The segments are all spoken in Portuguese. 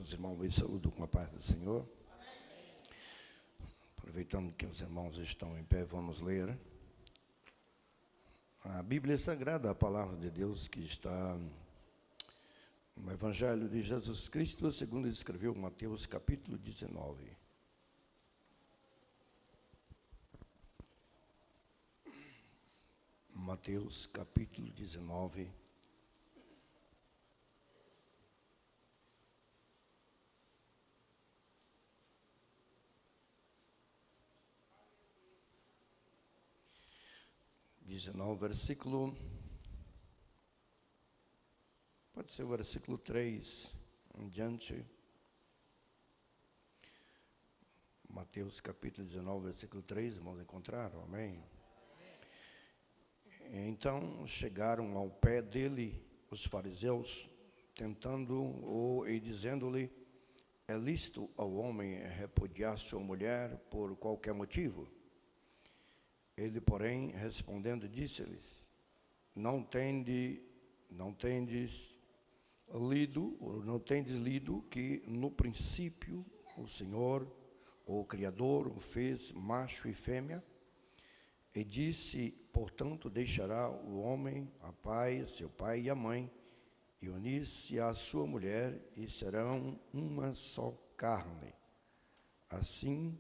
Os irmãos me saúdam com a paz do Senhor. Aproveitando que os irmãos estão em pé, vamos ler a Bíblia Sagrada, a palavra de Deus que está no Evangelho de Jesus Cristo, segundo escreveu Mateus capítulo 19. Mateus capítulo 19. Versículo, pode ser o versículo 3 em diante. Mateus capítulo 19, versículo 3, vamos encontrar, amém? Então chegaram ao pé dele os fariseus, tentando-o e dizendo-lhe: é lícito ao homem repudiar sua mulher por qualquer motivo? Ele, porém, respondendo, disse-lhes: não tendes lido que no princípio o Senhor, o Criador, o fez macho e fêmea? E disse, portanto, deixará o homem seu pai e a mãe, e unir-se à sua mulher, e serão uma só carne. Assim,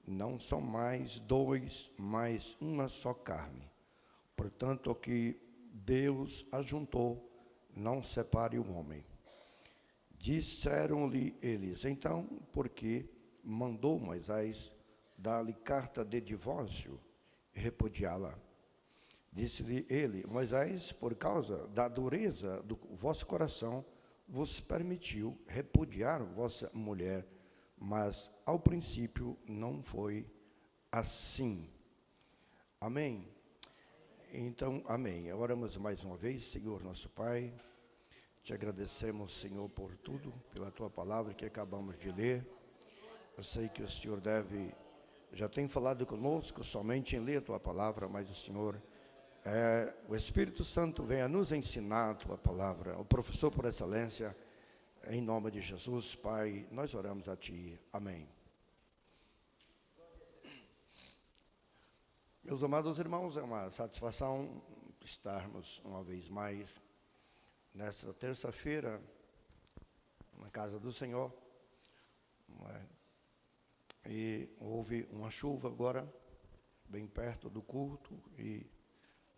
não são mais dois, mas uma só carne. Portanto, o que Deus ajuntou, não separe o homem. Disseram-lhe eles: então, por que mandou Moisés dar-lhe carta de divórcio e repudiá-la? Disse-lhe ele: Moisés, por causa da dureza do vosso coração, vos permitiu repudiar vossa mulher, mas ao princípio não foi assim. Amém? Então, amém. Oramos mais uma vez. Senhor nosso Pai, te agradecemos, Senhor, por tudo, pela tua palavra que acabamos de ler. Eu sei que o Senhor já tem falado conosco somente em ler a tua palavra, mas o Senhor, o Espírito Santo vem a nos ensinar a tua palavra, o professor por excelência. Em nome de Jesus, Pai, nós oramos a Ti. Amém. Meus amados irmãos, é uma satisfação estarmos uma vez mais nessa terça-feira na casa do Senhor. E houve uma chuva agora, bem perto do culto, e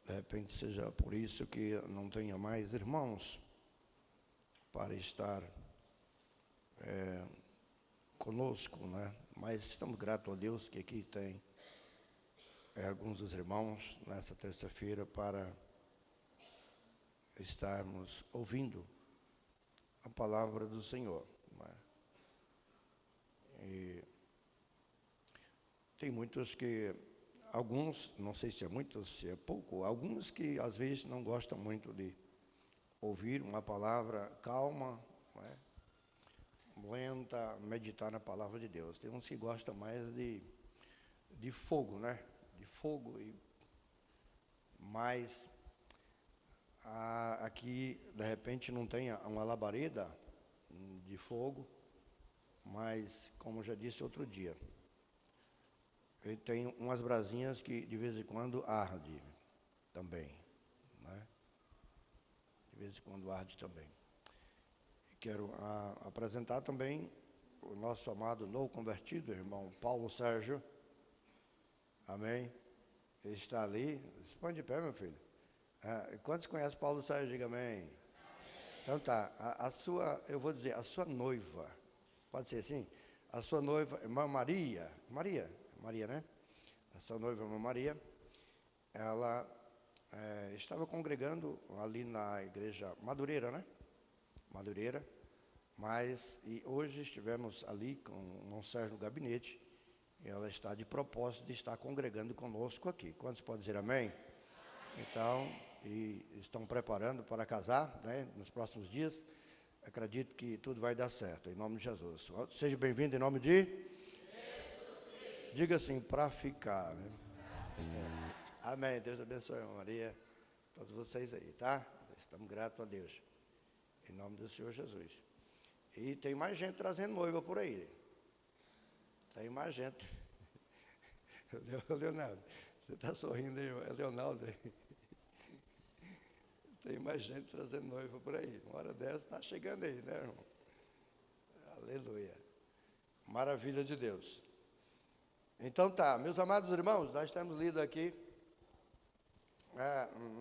de repente seja por isso que não tenha mais irmãos para estar conosco, né? Mas estamos gratos a Deus que aqui tem alguns dos irmãos nessa terça-feira para estarmos ouvindo a palavra do Senhor, né? E tem muitos alguns, não sei se é muitos, se é pouco, alguns que às vezes não gostam muito de ouvir uma palavra calma, né? Lenta, meditar na palavra de Deus. Tem uns que gostam mais de fogo, né? De fogo, mas aqui, de repente, não tem uma labareda de fogo, mas, como já disse outro dia, ele tem umas brasinhas que, de vez em quando, arde também, né? De vez em quando arde também. Quero apresentar também o nosso amado novo convertido, irmão Paulo Sérgio. Amém? Ele está ali. Põe de pé, meu filho. Quantos conhecem Paulo Sérgio? Diga amém. Amém. Então tá, eu vou dizer, a sua noiva, pode ser assim? A sua noiva, irmã Maria, né? A sua noiva, irmã Maria, ela estava congregando ali na igreja Madureira, né? Madureira, e hoje estivemos ali com o irmão Sérgio no gabinete, e ela está de propósito de estar congregando conosco aqui. Quantos podem dizer amém? Então, e estão preparando para casar, né, nos próximos dias. Acredito que tudo vai dar certo, em nome de Jesus. Seja bem-vindo em nome de Jesus. Diga assim, para ficar, né? Amém. Deus abençoe, irmã Maria, todos vocês aí, tá? Estamos gratos a Deus, em nome do Senhor Jesus. E tem mais gente trazendo noiva por aí. Tem mais gente. Leonardo, você está sorrindo aí, é Leonardo aí. Tem mais gente trazendo noiva por aí. Uma hora dessa está chegando aí, né, irmão? Aleluia. Maravilha de Deus. Então tá, meus amados irmãos, nós temos lido aqui,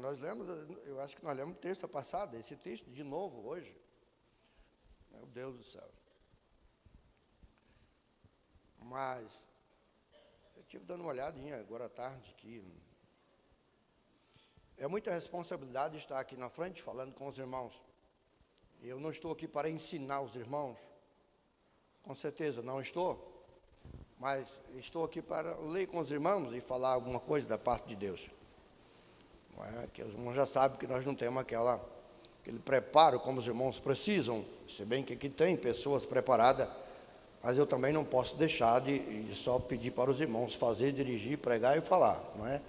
nós lemos, eu acho que nós lemos terça passada, esse texto de novo hoje. Meu Deus do céu. Mas, eu estive dando uma olhadinha agora à tarde que é muita responsabilidade estar aqui na frente falando com os irmãos. E eu não estou aqui para ensinar os irmãos, com certeza não estou. Mas estou aqui para ler com os irmãos e falar alguma coisa da parte de Deus. Não é? Que os irmãos já sabem que nós não temos aquele preparo como os irmãos precisam. Se bem que aqui tem pessoas preparadas, mas eu também não posso deixar de só pedir para os irmãos fazer, dirigir, pregar e falar. Não é?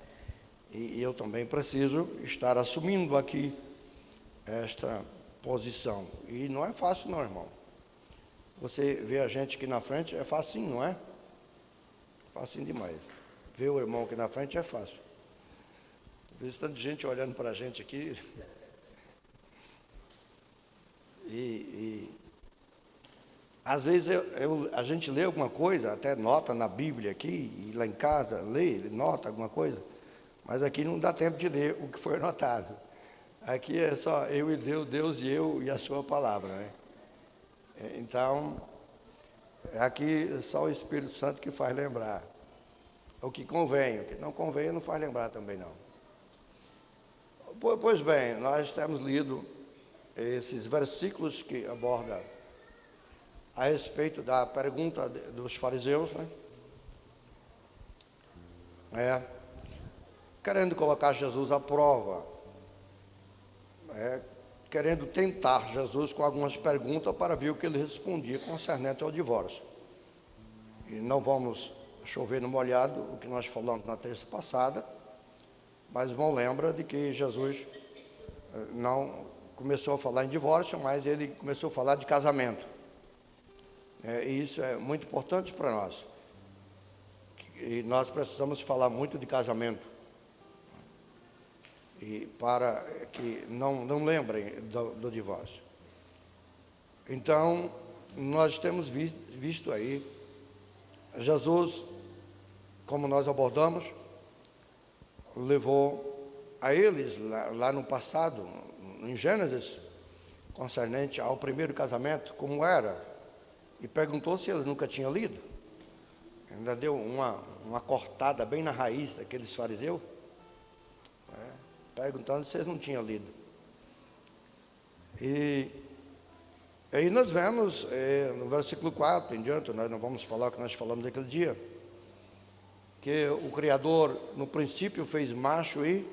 E eu também preciso estar assumindo aqui esta posição. E não é fácil não, irmão. Você vê a gente aqui na frente, é facinho, não é? Facinho demais. Ver o irmão aqui na frente é fácil. Vê tanto de gente olhando para a gente aqui. Às vezes a gente lê alguma coisa, até nota na Bíblia aqui, e lá em casa lê, nota alguma coisa, mas aqui não dá tempo de ler o que foi anotado. Aqui é só eu e Deus e eu e a sua palavra, né? Então, aqui é só o Espírito Santo que faz lembrar. O que convém, o que não convém, não faz lembrar também não. Pois bem, nós temos lido esses versículos que abordam a respeito da pergunta dos fariseus, né? Querendo colocar Jesus à prova, querendo tentar Jesus com algumas perguntas para ver o que ele respondia concernente ao divórcio. E não vamos chover no molhado o que nós falamos na terça passada, mas bom, lembra de que Jesus não começou a falar em divórcio, mas ele começou a falar de casamento. E isso é muito importante para nós. E nós precisamos falar muito de casamento. E para que não lembrem do divórcio. Então, nós temos visto aí, Jesus, como nós abordamos, levou a eles, lá no passado, em Gênesis, concernente ao primeiro casamento, como era, e perguntou se eles nunca tinham lido. Ainda deu uma cortada bem na raiz daqueles fariseus, perguntando se eles não tinham lido. E aí nós vemos, no versículo 4 em diante, nós não vamos falar o que nós falamos naquele dia, que o Criador, no princípio, fez macho e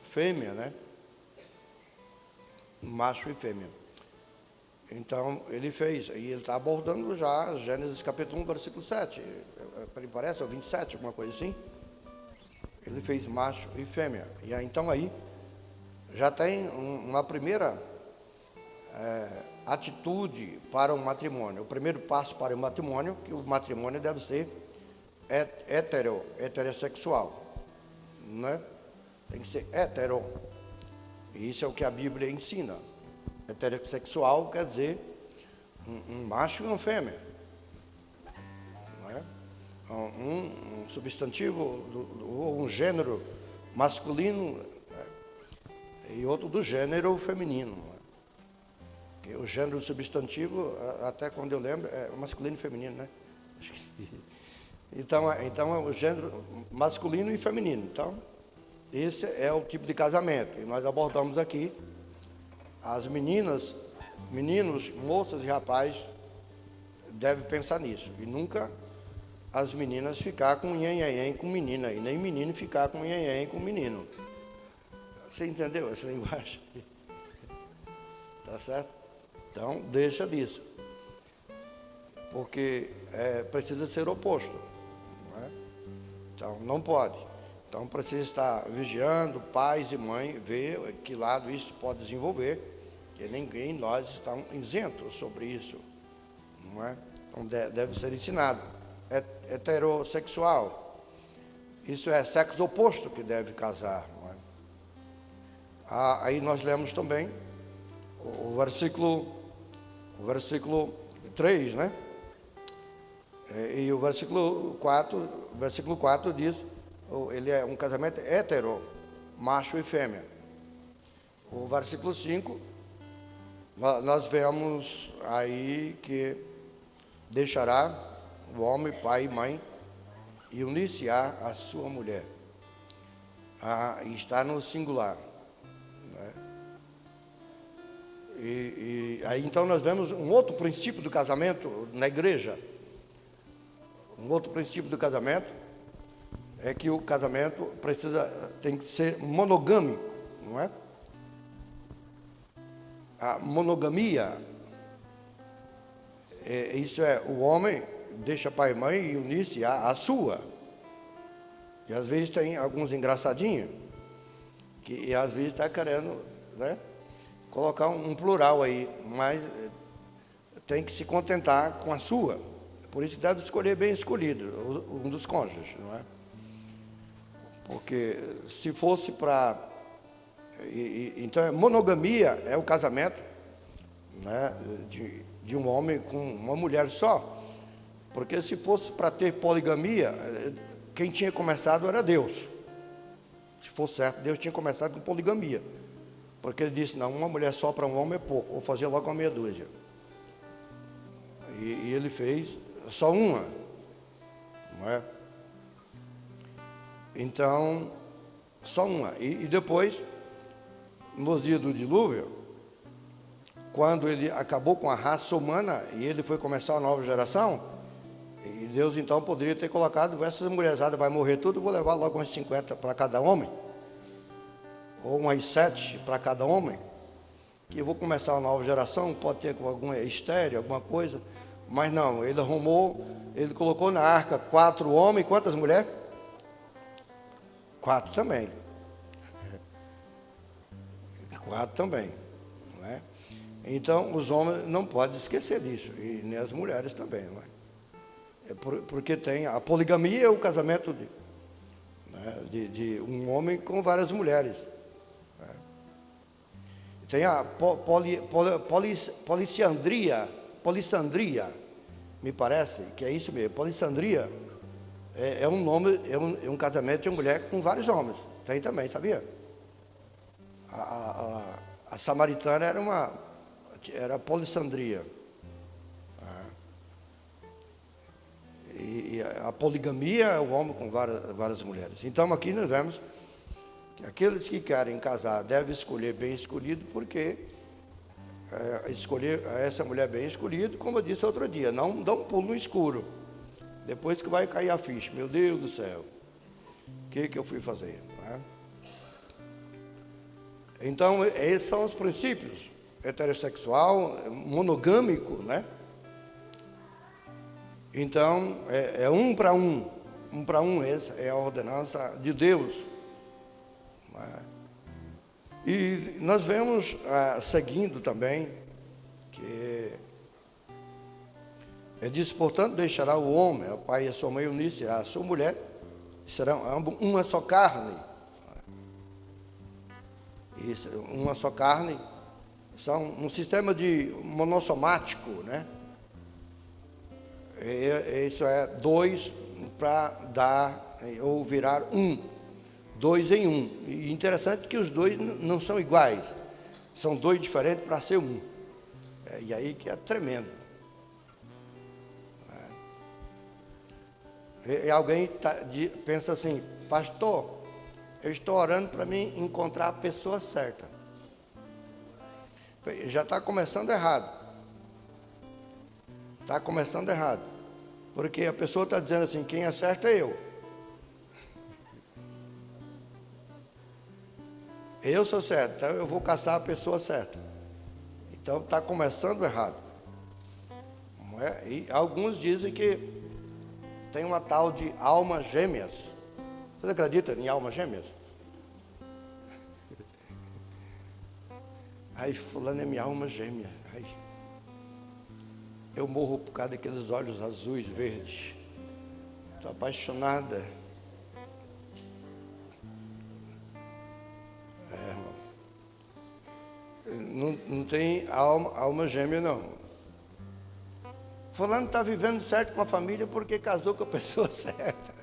fêmea, né? Macho e fêmea. Então, ele fez, e ele está abordando já Gênesis capítulo 1, versículo 7, parece, ou 27, alguma coisa assim. Ele fez macho e fêmea. E aí, então aí já tem uma primeira atitude para o matrimônio. O primeiro passo para o matrimônio, que o matrimônio deve ser heterossexual, né? Tem que ser hetero. E isso é o que a Bíblia ensina. Heterossexual quer dizer um macho e uma fêmea, não é? Um substantivo ou um gênero masculino e outro do gênero feminino. Que o gênero substantivo, até quando eu lembro, é masculino e feminino, né? Então é o gênero masculino e feminino. Então, esse é o tipo de casamento. E nós abordamos aqui as meninas, meninos, moças e rapazes devem pensar nisso. E nunca as meninas ficar com nhenhenhen com menina, e nem menino ficar com nhenhenhen com menino. Você entendeu essa linguagem? Tá certo? Então, deixa disso. Porque precisa ser oposto. Não é? Então, não pode. Então, precisa estar vigiando, pais e mãe, ver que lado isso pode desenvolver que ninguém de nós está isento sobre isso, não é? Então deve ser ensinado. Heterossexual, isso é sexo oposto que deve casar, não é? Aí nós lemos também o versículo 3, né? E o versículo 4 diz, ele é um casamento hetero, macho e fêmea. O versículo 5, nós vemos aí que deixará o homem, pai e mãe, e unir-se-á a sua mulher. Está no singular. Né? E aí então nós vemos um outro princípio do casamento na igreja. Um outro princípio do casamento é que o casamento tem que ser monogâmico, não é? A monogamia, isso é, o homem deixa pai e mãe e unir-se à sua. E às vezes tem alguns engraçadinhos, que às vezes está querendo, né, colocar um plural aí, mas tem que se contentar com a sua. Por isso deve escolher bem escolhido, um dos cônjuges, não é? Porque se fosse para... Então, monogamia é o casamento, né, de um homem com uma mulher só. Porque se fosse para ter poligamia, quem tinha começado era Deus. Se fosse certo, Deus tinha começado com poligamia. Porque ele disse, não, uma mulher só para um homem é pouco, vou fazer logo uma meia dúzia. E ele fez só uma, não é? Então, só uma. E depois, nos dias do dilúvio, quando ele acabou com a raça humana e ele foi começar a nova geração, e Deus então poderia ter colocado, essas mulherzadas vai morrer tudo, vou levar logo umas 50 para cada homem, ou umas 7 para cada homem, que eu vou começar a nova geração, pode ter alguma estéreo, alguma coisa, mas não, ele arrumou, ele colocou na arca 4 homens, quantas mulheres? 4 também. 4 também, não é? Então, os homens não podem esquecer disso, e nem as mulheres também, não é? Porque tem a poligamia, é o casamento de um homem com várias mulheres. Né? Tem a polissandria, me parece, que é isso mesmo. Polissandria é um nome, é um casamento de uma mulher com vários homens. Tem também, sabia? A samaritana era polissandria. E a poligamia é o homem com várias mulheres. Então aqui nós vemos que aqueles que querem casar devem escolher bem escolhido, porque escolher essa mulher bem escolhida, como eu disse outro dia, não dá um pulo no escuro. Depois que vai cair a ficha, meu Deus do céu, o que eu fui fazer? Né? Então, esses são os princípios: heterossexual, monogâmico, né? Então, é um para um, essa é a ordenança de Deus. Né? E nós vemos, seguindo também, que ele diz, portanto, deixará o homem, o pai e a sua mãe unir-se à sua mulher, serão ambos uma só carne. Isso, uma só carne, são um sistema de monossomático, né? Isso é 2 para dar ou virar 1, 2 em 1. E interessante que os dois não são iguais, são 2 diferentes para ser 1. E aí que é tremendo. E alguém pensa assim, pastor, eu estou orando para mim encontrar a pessoa certa. Já está começando errado. Está começando errado. Porque a pessoa está dizendo assim, quem é certo é eu. Eu sou certo, então eu vou caçar a pessoa certa. Então está começando errado. Não é? E alguns dizem que tem uma tal de almas gêmeas. Vocês acreditam em almas gêmeas? Ai, fulano é minha alma gêmea. Ai, eu morro por causa daqueles olhos azuis, verdes. Estou apaixonada. Não tem alma gêmea, não. Fulano está vivendo certo com a família porque casou com a pessoa certa.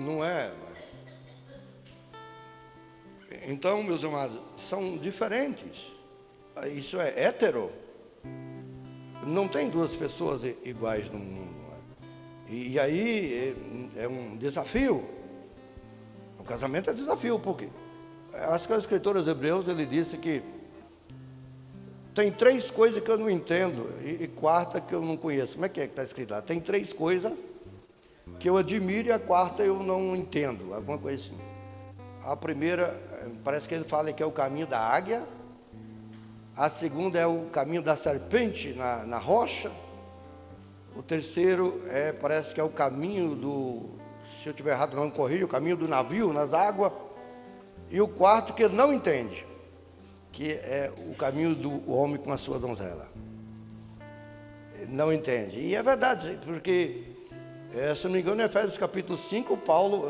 Não é. Então, meus amados, são diferentes. Isso é hétero. Não tem duas pessoas iguais no mundo. E aí é um desafio. O casamento é desafio, porque acho que a escritora aos Hebreus, ele disse que tem 3 coisas que eu não entendo e quarta que eu não conheço. Como é que está escrito lá? Tem 3 coisas que eu admiro e a quarta eu não entendo, alguma coisa assim. A primeira, parece que ele fala que é o caminho da águia. A segunda é o caminho da serpente na rocha. O terceiro parece que é o caminho do... Se eu estiver errado, não me corrija, o caminho do navio nas águas. E o quarto que ele não entende, que é o caminho do homem com a sua donzela. Ele não entende. E é verdade, porque, se não me engano, em Efésios capítulo 5, Paulo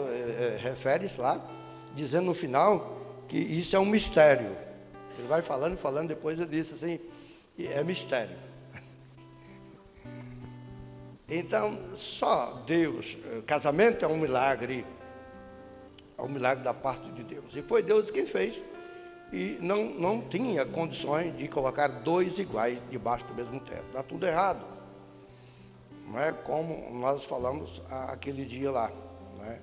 refere-se lá, dizendo no final que isso é um mistério. Ele vai falando, depois ele disse assim, é mistério. Então, só Deus, casamento é um milagre da parte de Deus. E foi Deus quem fez, e não tinha condições de colocar 2 iguais debaixo do mesmo teto. Está tudo errado. Não é como nós falamos aquele dia lá, não é?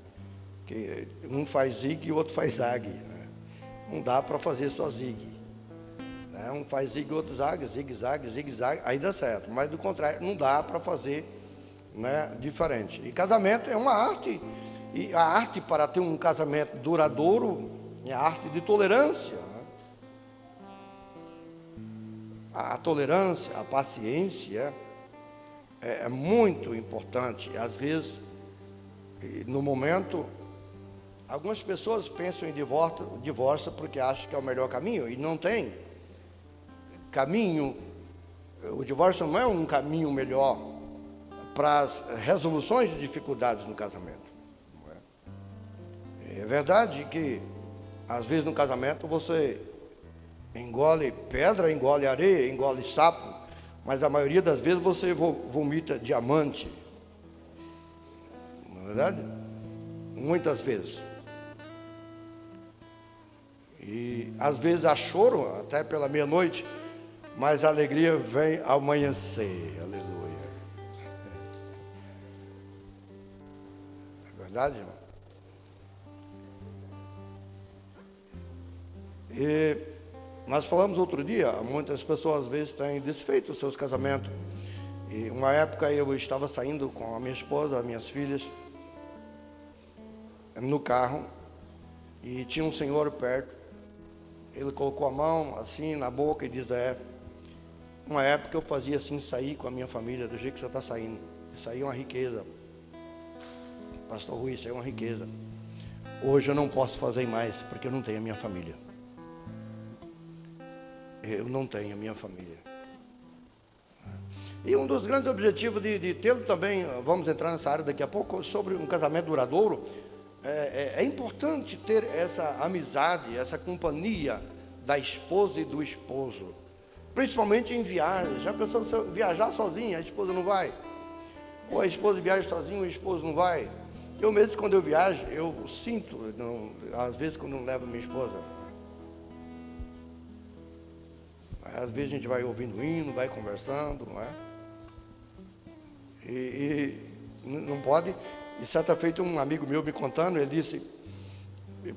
Que um faz zig e o outro faz zag. Né? Não dá para fazer só zig. Né? Um faz zig e o outro zag, zigue-zague, zigue-zague, aí dá certo. Mas do contrário, não dá para fazer, né, diferente. E casamento é uma arte, e a arte para ter um casamento duradouro é a arte de tolerância, né? A tolerância, a paciência é muito importante. Às vezes, no momento, algumas pessoas pensam em divórcio porque acham que é o melhor caminho, e não tem caminho. O divórcio não é um caminho melhor para as resoluções de dificuldades no casamento. É verdade que, às vezes, no casamento, você engole pedra, engole areia, engole sapo, mas a maioria das vezes você vomita diamante. Não é verdade? Muitas vezes. E, às vezes, há choro, até pela meia-noite, mas a alegria vem ao amanhecer. Aleluia. Verdade, irmão? E nós falamos outro dia, muitas pessoas às vezes têm desfeito os seus casamentos. E uma época eu estava saindo com a minha esposa, as minhas filhas, no carro, e tinha um senhor perto. Ele colocou a mão assim na boca e diz: uma época eu fazia assim, sair com a minha família do jeito que você está saindo. Isso aí é uma riqueza. Pastor Rui, isso é uma riqueza. Hoje eu não posso fazer mais, porque eu não tenho a minha família. Eu não tenho a minha família. E um dos grandes objetivos de tê-lo também, vamos entrar nessa área daqui a pouco, sobre um casamento duradouro, é importante ter essa amizade, essa companhia da esposa e do esposo. Principalmente em viagens. Já pensou você viajar sozinha, a esposa não vai? Ou a esposa viaja sozinha, o esposo não vai? Eu mesmo, quando eu viajo, eu sinto, às vezes, quando não levo minha esposa. Às vezes a gente vai ouvindo hino, vai conversando, não é? E não pode. E certa feita, um amigo meu me contando, ele disse: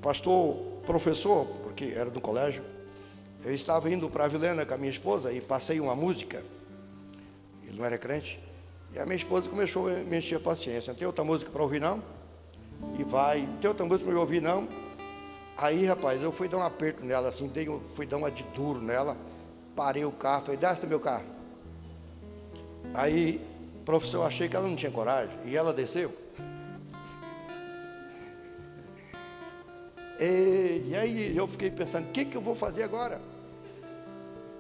pastor, professor, porque era do colégio, eu estava indo para a Vilena com a minha esposa e passei uma música. Ele não era crente. E a minha esposa começou a me encher a paciência. Não tem outra música para ouvir, não? E vai, não tem outra música para ouvir, não? Aí, rapaz, eu fui dar um aperto nela, assim, fui dar uma de duro nela, parei o carro, falei: desce do meu carro. Aí, professor, eu achei que ela não tinha coragem, e ela desceu. E aí eu fiquei pensando, o que eu vou fazer agora?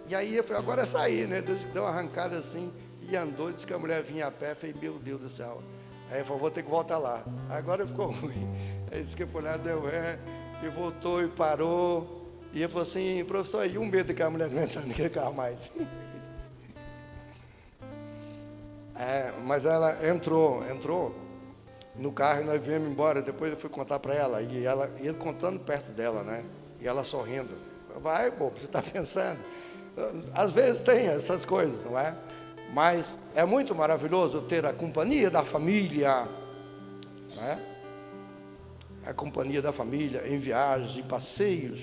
E aí eu falei, agora é sair, né? Deu uma arrancada assim, e andou, disse que a mulher vinha a pé, falei, meu Deus do céu. Aí ele falou, vou ter que voltar lá. Agora ficou ruim. Aí disse que foi lá, deu ré, e voltou e parou. E ele falou assim, professor, e o medo que a mulher não entrando naquele carro mais? Mas ela entrou no carro e nós viemos embora. Depois eu fui contar para ela, e ele contando perto dela, né? E ela sorrindo. Vai, bobo, você está pensando? Às vezes tem essas coisas, não é? Mas é muito maravilhoso ter a companhia da família, não é? A companhia da família em viagens, em passeios.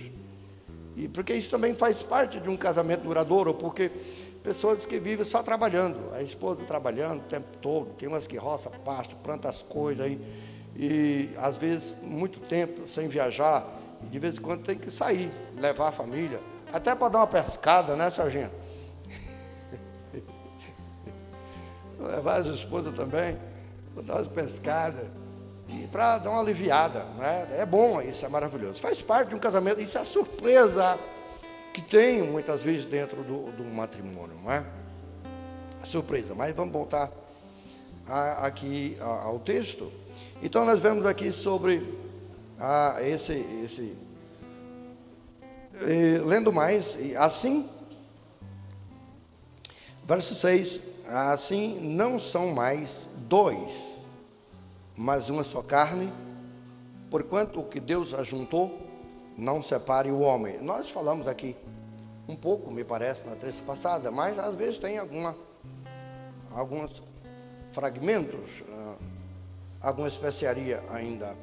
E porque isso também faz parte de um casamento duradouro, porque pessoas que vivem só trabalhando, a esposa trabalhando o tempo todo, tem umas que roça pasto, planta as coisas aí, e às vezes muito tempo sem viajar, e de vez em quando tem que sair, levar a família, até para dar uma pescada, né, Serginho? Levar as esposas também, para dar umas pescadas, e para dar uma aliviada, né? É bom, isso é maravilhoso. Faz parte de um casamento, isso é a surpresa que tem muitas vezes dentro do matrimônio, não é? Surpresa, mas vamos voltar aqui ao texto. Então nós vemos aqui sobre lendo mais, assim, verso 6, assim não são mais dois, mas uma só carne, porquanto o que Deus ajuntou, não separe o homem. Nós falamos aqui um pouco, me parece, na terça passada, mas às vezes tem alguns fragmentos, alguma especiaria ainda.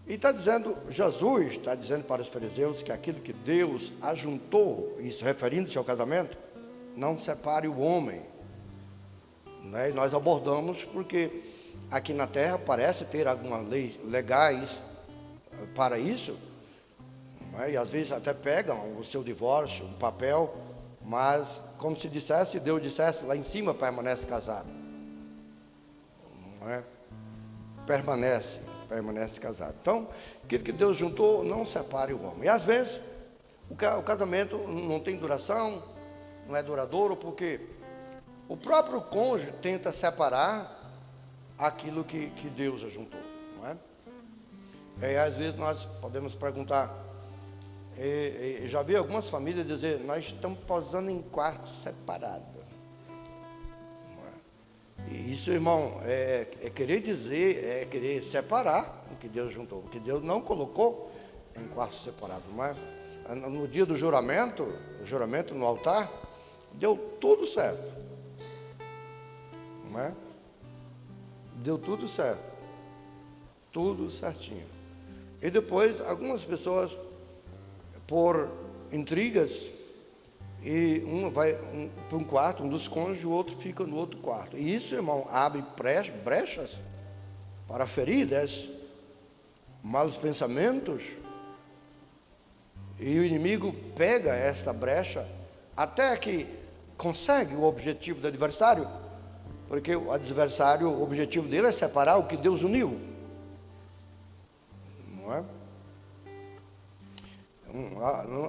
E está dizendo, Jesus está dizendo para os fariseus que aquilo que Deus ajuntou, isso referindo-se ao casamento, não separe o homem. Né? E nós abordamos porque aqui na terra parece ter algumas leis legais para isso, né? E às vezes até pegam o seu divórcio, um papel, mas como se dissesse, Deus dissesse, lá em cima permanece casado, não é? Permanece casado. Então, aquilo que Deus juntou, não separe o homem. E às vezes o casamento não tem duração, não é duradouro, porque o próprio cônjuge tenta separar aquilo que Deus ajuntou, não é? E às vezes nós podemos perguntar, já vi algumas famílias dizer, nós estamos posando em quartos separados. E isso, irmão, é querer dizer, é querer separar o que Deus juntou, o que Deus não colocou em quartos separados. Mas no dia do juramento no altar, deu tudo certo, não é? Deu tudo certo, tudo certinho. E depois, algumas pessoas, por intrigas, e um vai para um quarto, um dos cônjuges, o outro fica no outro quarto. E isso, irmão, abre brechas para feridas, maus pensamentos, e o inimigo pega esta brecha até que consegue o objetivo do adversário, porque o adversário, o objetivo dele é separar o que Deus uniu, não é?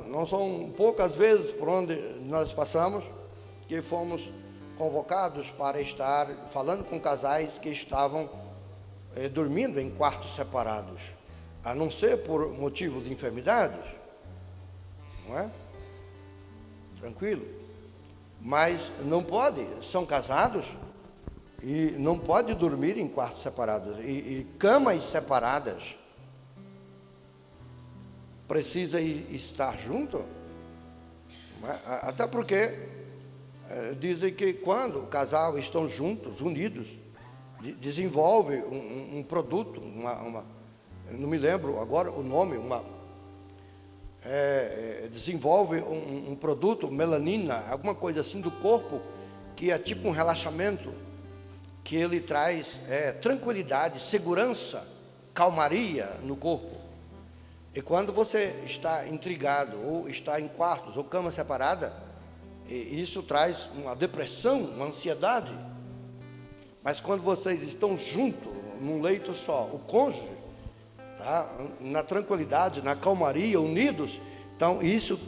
Não são poucas vezes por onde nós passamos que fomos convocados para estar falando com casais que estavam dormindo em quartos separados, a não ser por motivo de enfermidades, não é? Tranquilo, mas não pode, são casados e não pode dormir em quartos separados e camas separadas. Precisa estar junto, até porque dizem que quando o casal estão juntos, unidos, desenvolve um produto, não me lembro agora o nome, desenvolve um produto, melanina, alguma coisa assim do corpo, que é tipo um relaxamento, que ele traz tranquilidade, segurança, calmaria no corpo. E quando você está intrigado, ou está em quartos, ou cama separada, isso traz uma depressão, uma ansiedade. Mas quando vocês estão juntos, num leito só, o cônjuge, tá? Na tranquilidade, na calmaria, unidos. Então, isso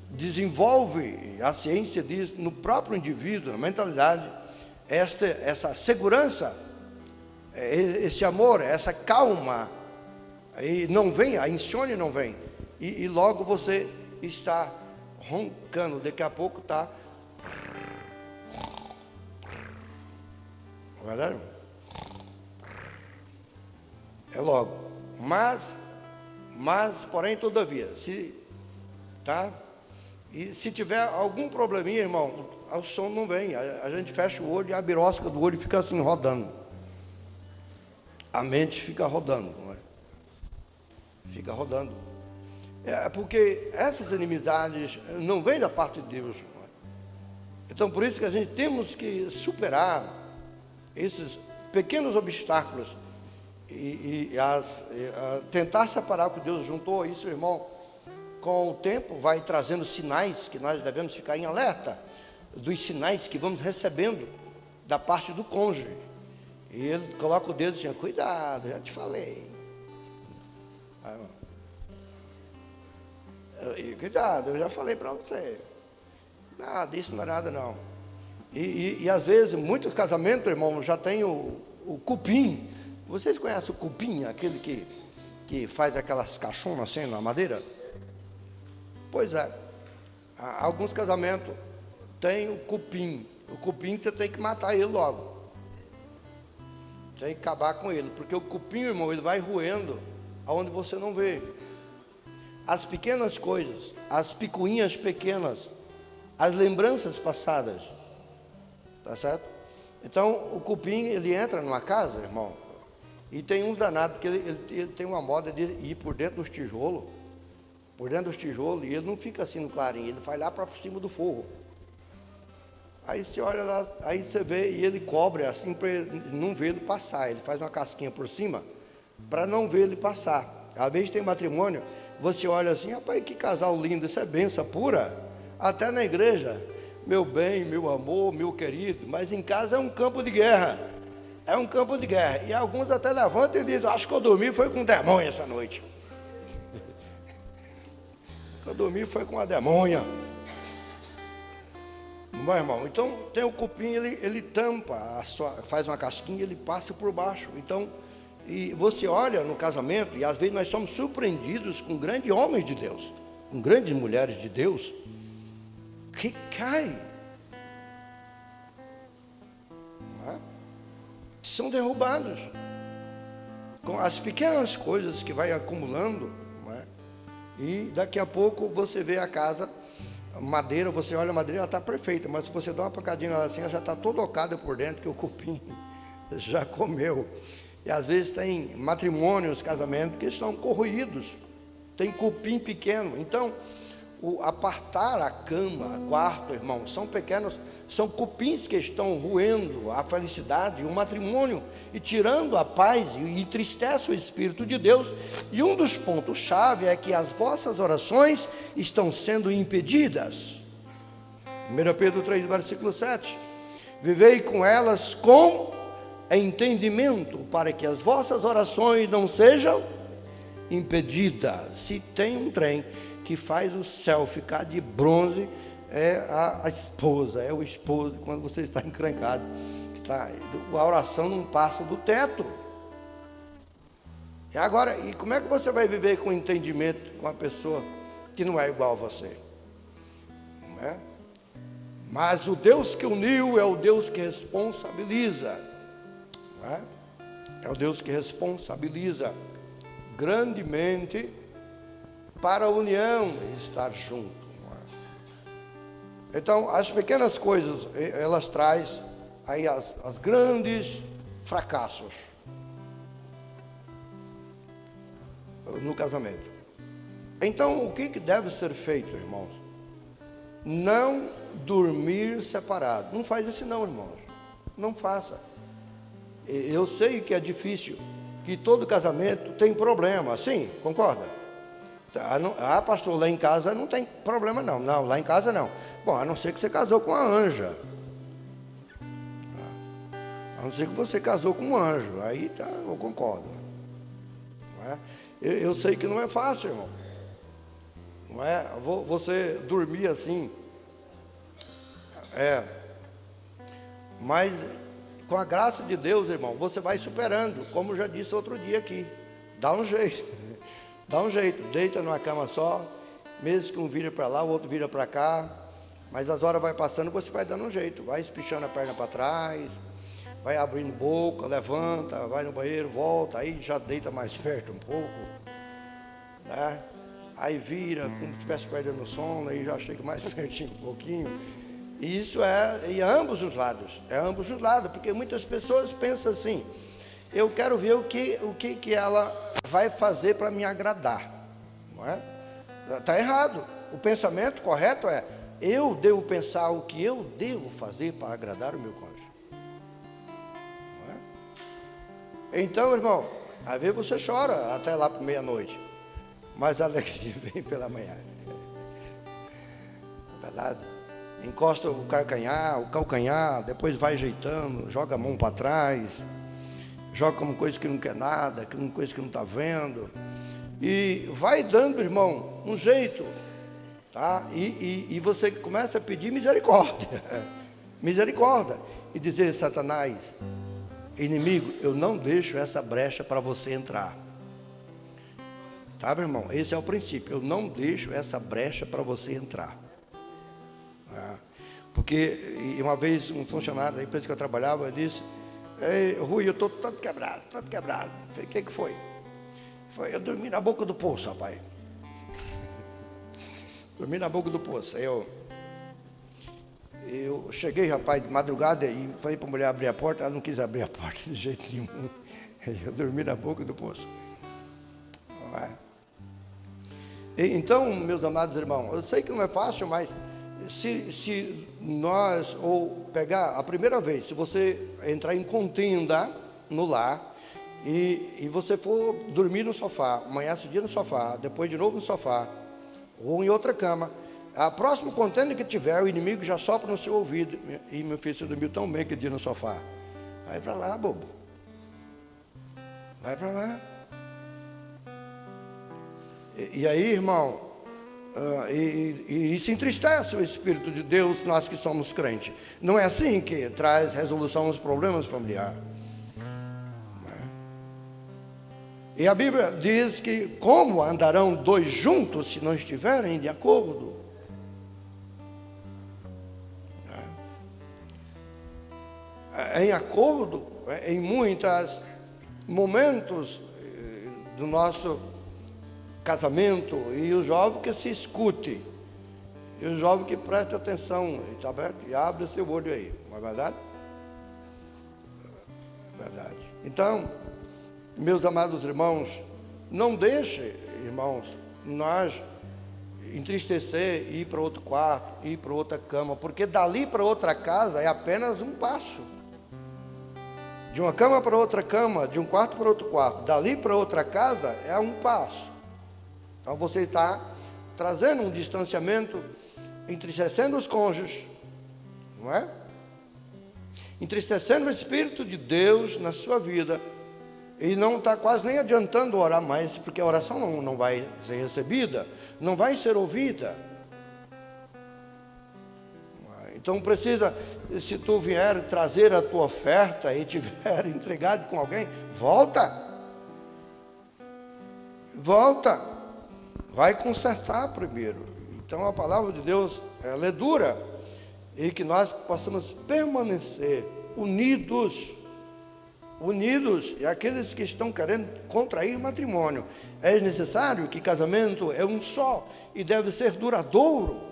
desenvolve, a ciência diz, no próprio indivíduo, na mentalidade, essa segurança, esse amor, essa calma. E não vem, a insônia não vem. E logo você está roncando, daqui a pouco está... Verdade? É logo. Mas, porém, todavia, tá? E se tiver algum probleminha, irmão, o som não vem. A gente fecha o olho e a birosca do olho fica assim, rodando. A mente fica rodando, não é? Fica rodando. É porque essas inimizades não vêm da parte de Deus. Não é? Então, por isso que a gente temos que superar esses pequenos obstáculos e tentar separar o que Deus juntou. Isso, irmão, com o tempo vai trazendo sinais que nós devemos ficar em alerta dos sinais que vamos recebendo da parte do cônjuge. E ele coloca o dedo assim, cuidado, já te falei. Cuidado, eu já falei para você. Nada, isso não é nada não. E às vezes, muitos casamentos, irmão, já tem o cupim. Vocês conhecem o cupim, aquele que faz aquelas caixonas assim na madeira? Pois é. Alguns casamentos têm o cupim. O cupim você tem que matar ele logo. Tem que acabar com ele, porque o cupim, irmão, ele vai roendo aonde você não vê. As pequenas coisas, as picuinhas pequenas, as lembranças passadas, tá certo? Então, o cupim, ele entra numa casa, irmão, e tem uns danados, porque ele tem uma moda de ir por dentro dos tijolos, e ele não fica assim no clarinho, ele vai lá para cima do forro. Aí você olha lá, aí você vê, e ele cobre assim para não ver ele passar, ele faz uma casquinha por cima, para não ver ele passar. Às vezes tem matrimônio, você olha assim, rapaz, que casal lindo, isso é bênção pura, até na igreja, meu bem, meu amor, meu querido, mas em casa é um campo de guerra, e alguns até levantam e dizem, acho que eu dormi foi com um demônio essa noite, eu dormi foi com uma demônia, meu irmão. Então tem o cupim, ele tampa, faz uma casquinha, ele passa por baixo, então... E você olha no casamento, e às vezes nós somos surpreendidos com grandes homens de Deus, com grandes mulheres de Deus, que caem, são derrubados, com as pequenas coisas que vai acumulando, e daqui a pouco você vê a casa, madeira, você olha a madeira, ela está perfeita, mas se você dá uma pancadinha nela assim, ela já está toda ocada por dentro, que o cupim já comeu. E às vezes tem matrimônios, casamentos que estão corroídos, tem cupim pequeno. Então, apartar a cama, quarto, irmão, são cupins que estão roendo a felicidade, o matrimônio, e tirando a paz, e entristece o Espírito de Deus. E um dos pontos-chave é que as vossas orações estão sendo impedidas. 1 Pedro 3, versículo 7. Vivei com elas com entendimento, para que as vossas orações não sejam impedidas. Se tem um trem que faz o céu ficar de bronze, é a esposa, é o esposo, quando você está encrencado, a oração não passa do teto. E agora, e como é que você vai viver com entendimento com uma pessoa que não é igual a você? Não é? Mas o Deus que uniu é o Deus que responsabiliza. É o Deus que responsabiliza grandemente para a união estar junto. Então, as pequenas coisas, elas trazem aí as grandes fracassos no casamento. Então, o que deve ser feito, irmãos? Não dormir separado. Não faz isso não, irmãos. Não faça. Eu sei que é difícil, que todo casamento tem problema, sim, concorda? Pastor, lá em casa não tem problema não. Não, lá em casa não. Bom, a não ser que você casou com uma anja. A não ser que você casou com um anjo, aí eu concordo. Eu sei que não é fácil, irmão. Não é? Você dormir assim. Mas com a graça de Deus, irmão, você vai superando, como eu já disse outro dia aqui. Dá um jeito. Dá um jeito. Deita numa cama só, mesmo que um vira para lá, o outro vira para cá. Mas as horas vai passando, você vai dando um jeito. Vai espichando a perna para trás, vai abrindo boca, levanta, vai no banheiro, volta, aí já deita mais perto um pouco, né? Aí vira, como se estivesse perdendo o sono, aí já chega mais pertinho um pouquinho. E isso é em ambos os lados, porque muitas pessoas pensam assim: eu quero ver o que ela vai fazer para me agradar, não é? Está errado. O pensamento correto é: eu devo pensar o que eu devo fazer para agradar o meu cônjuge. Não é? Então, irmão, às vezes você chora até lá para meia-noite, mas a alegria vem pela manhã. Verdade? Encosta o calcanhar, depois vai ajeitando, joga a mão para trás, joga como coisa que não quer nada, como coisa que não está vendo, e vai dando, irmão, um jeito, tá? E você começa a pedir misericórdia, misericórdia, e dizer: Satanás, inimigo, eu não deixo essa brecha para você entrar. Tá, meu irmão? Esse é o princípio. Eu não deixo essa brecha para você entrar. Porque uma vez um funcionário da empresa que eu trabalhava disse: Ei, Rui, eu estou todo quebrado. Eu falei: o que foi? Eu dormi na boca do poço, rapaz. Dormi na boca do poço. Eu cheguei, rapaz, de madrugada e falei para a mulher abrir a porta. Ela não quis abrir a porta de jeito nenhum. Eu dormi na boca do poço. Não é? Então, meus amados irmãos, eu sei que não é fácil, mas se nós, ou pegar a primeira vez, se você entrar em contenda no lar, e você for dormir no sofá, amanhece o dia no sofá, depois de novo no sofá, ou em outra cama, a próxima contenda que tiver, o inimigo já sopra no seu ouvido: e meu filho, você dormiu tão bem aquele dia no sofá. Vai para lá, bobo. Vai para lá. E aí, irmão, e isso entristece o Espírito de Deus, nós que somos crentes. Não é assim que traz resolução aos problemas familiares. E a Bíblia diz que como andarão dois juntos se não estiverem de acordo? Em acordo, em muitos momentos do nosso casamento, e o jovem que se escute, e o jovem que preste atenção, está aberto, e abre seu olho aí, não é verdade? Verdade. Então, meus amados irmãos, não deixe, irmãos, nós entristecer e ir para outro quarto, ir para outra cama, porque dali para outra casa é apenas um passo. De uma cama para outra cama, de um quarto para outro quarto, dali para outra casa é um passo. Então você está trazendo um distanciamento, entristecendo os cônjuges, não é? Entristecendo o Espírito de Deus na sua vida, e não está quase nem adiantando orar mais, porque a oração não vai ser recebida, não vai ser ouvida. Então precisa, se tu vier trazer a tua oferta e tiver entregado com alguém, volta, vai consertar primeiro. Então a palavra de Deus, ela é dura, e que nós possamos permanecer unidos, e aqueles que estão querendo contrair matrimônio, é necessário que casamento é um só, e deve ser duradouro,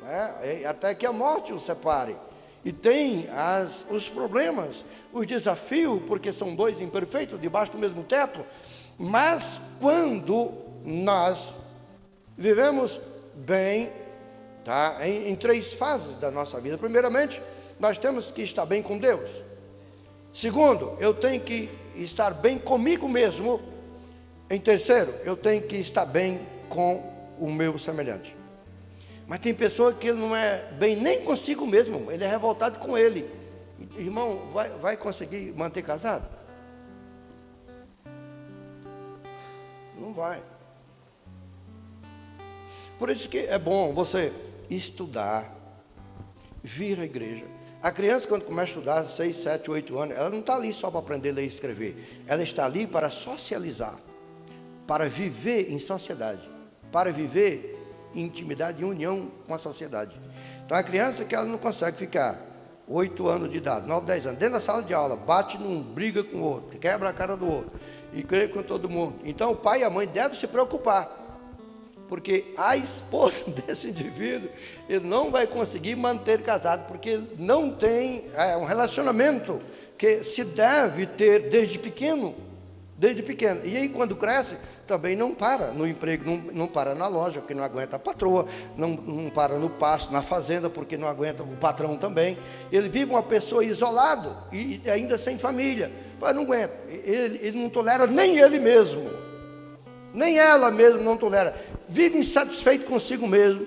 né? Até que a morte os separe. E tem os problemas, os desafios, porque são dois imperfeitos debaixo do mesmo teto. Mas quando nós vivemos bem, tá? Em três fases da nossa vida. Primeiramente, nós temos que estar bem com Deus. Segundo, eu tenho que estar bem comigo mesmo. Em terceiro, eu tenho que estar bem com o meu semelhante. Mas tem pessoa que ele não é bem nem consigo mesmo, ele é revoltado com ele. Irmão, vai conseguir manter casado? Não vai. Por isso que é bom você estudar, vir à igreja. A criança, quando começa a estudar, 6, 7, 8 anos, ela não está ali só para aprender a ler e escrever. Ela está ali para socializar, para viver em sociedade, para viver em intimidade e união com a sociedade. Então, a criança que ela não consegue ficar 8 anos de idade, 9, 10 anos, dentro da sala de aula, bate num, briga com o outro, quebra a cara do outro, e crê com todo mundo. Então, o pai e a mãe devem se preocupar, porque a esposa desse indivíduo, ele não vai conseguir manter casado, porque ele não tem um relacionamento que se deve ter desde pequeno. E aí, quando cresce, também não para no emprego, não para na loja, porque não aguenta a patroa, não para no pasto, na fazenda, porque não aguenta o patrão também. Ele vive uma pessoa isolado e ainda sem família, mas não aguenta. Ele não tolera nem ele mesmo, nem ela mesmo não tolera. Vive insatisfeito consigo mesmo.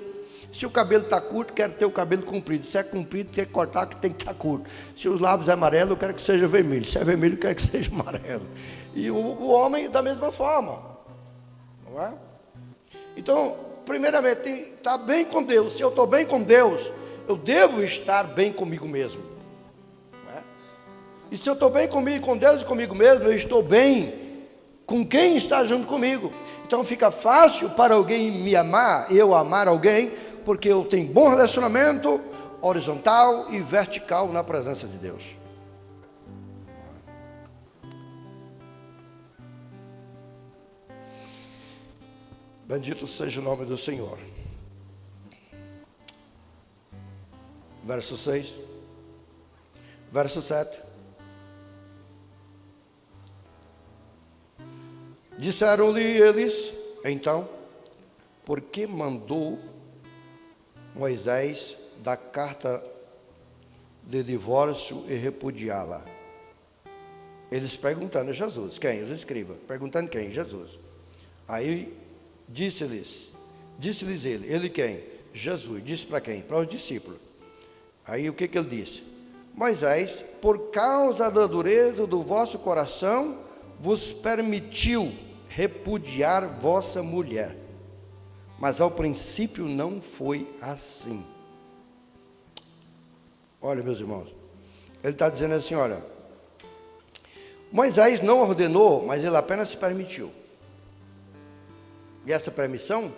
Se o cabelo está curto, quero ter o cabelo comprido. Se é comprido, tem que cortar, que tem que estar curto. Se os lábios é amarelo, eu quero que seja vermelho. Se é vermelho, eu quero que seja amarelo. E o homem da mesma forma, não é? Então, primeiramente, tem que estar bem com Deus. Se eu estou bem com Deus, eu devo estar bem comigo mesmo, não é? E se eu estou bem comigo, com Deus e comigo mesmo, eu estou bem com quem está junto comigo. Então fica fácil para alguém me amar, eu amar alguém, porque eu tenho bom relacionamento horizontal e vertical na presença de Deus. Bendito seja o nome do Senhor. Verso 6. Verso 7. Disseram-lhe eles, então, por que mandou Moisés dar carta de divórcio e repudiá-la? Eles perguntando a Jesus, quem? Os escribas, perguntando quem? Jesus. Aí disse-lhes ele quem? Jesus. Disse para quem? Para os discípulos. Aí o que ele disse? Moisés, por causa da dureza do vosso coração, vos permitiu repudiar vossa mulher, mas ao princípio não foi assim. Olha, meus irmãos, ele está dizendo assim, olha, Moisés não ordenou, mas ele apenas se permitiu. E essa permissão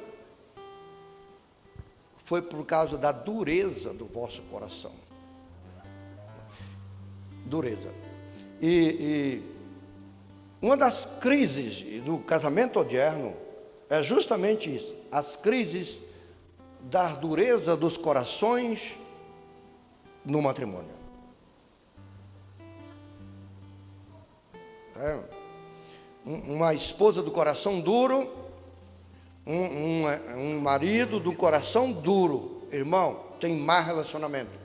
foi por causa da dureza do vosso coração. Dureza. E uma das crises do casamento odierno é justamente isso, as crises da dureza dos corações no matrimônio. Uma esposa do coração duro, um marido do coração duro, irmão, tem má relacionamento.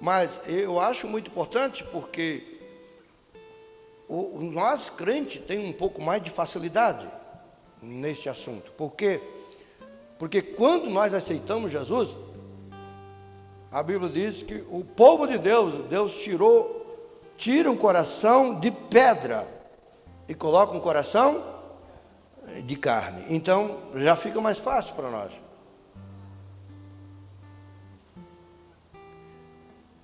Mas eu acho muito importante porque nós crentes temos um pouco mais de facilidade neste assunto. Por quê? Porque quando nós aceitamos Jesus, a Bíblia diz que o povo de Deus tira um coração de pedra e coloca um coração de carne. Então já fica mais fácil para nós.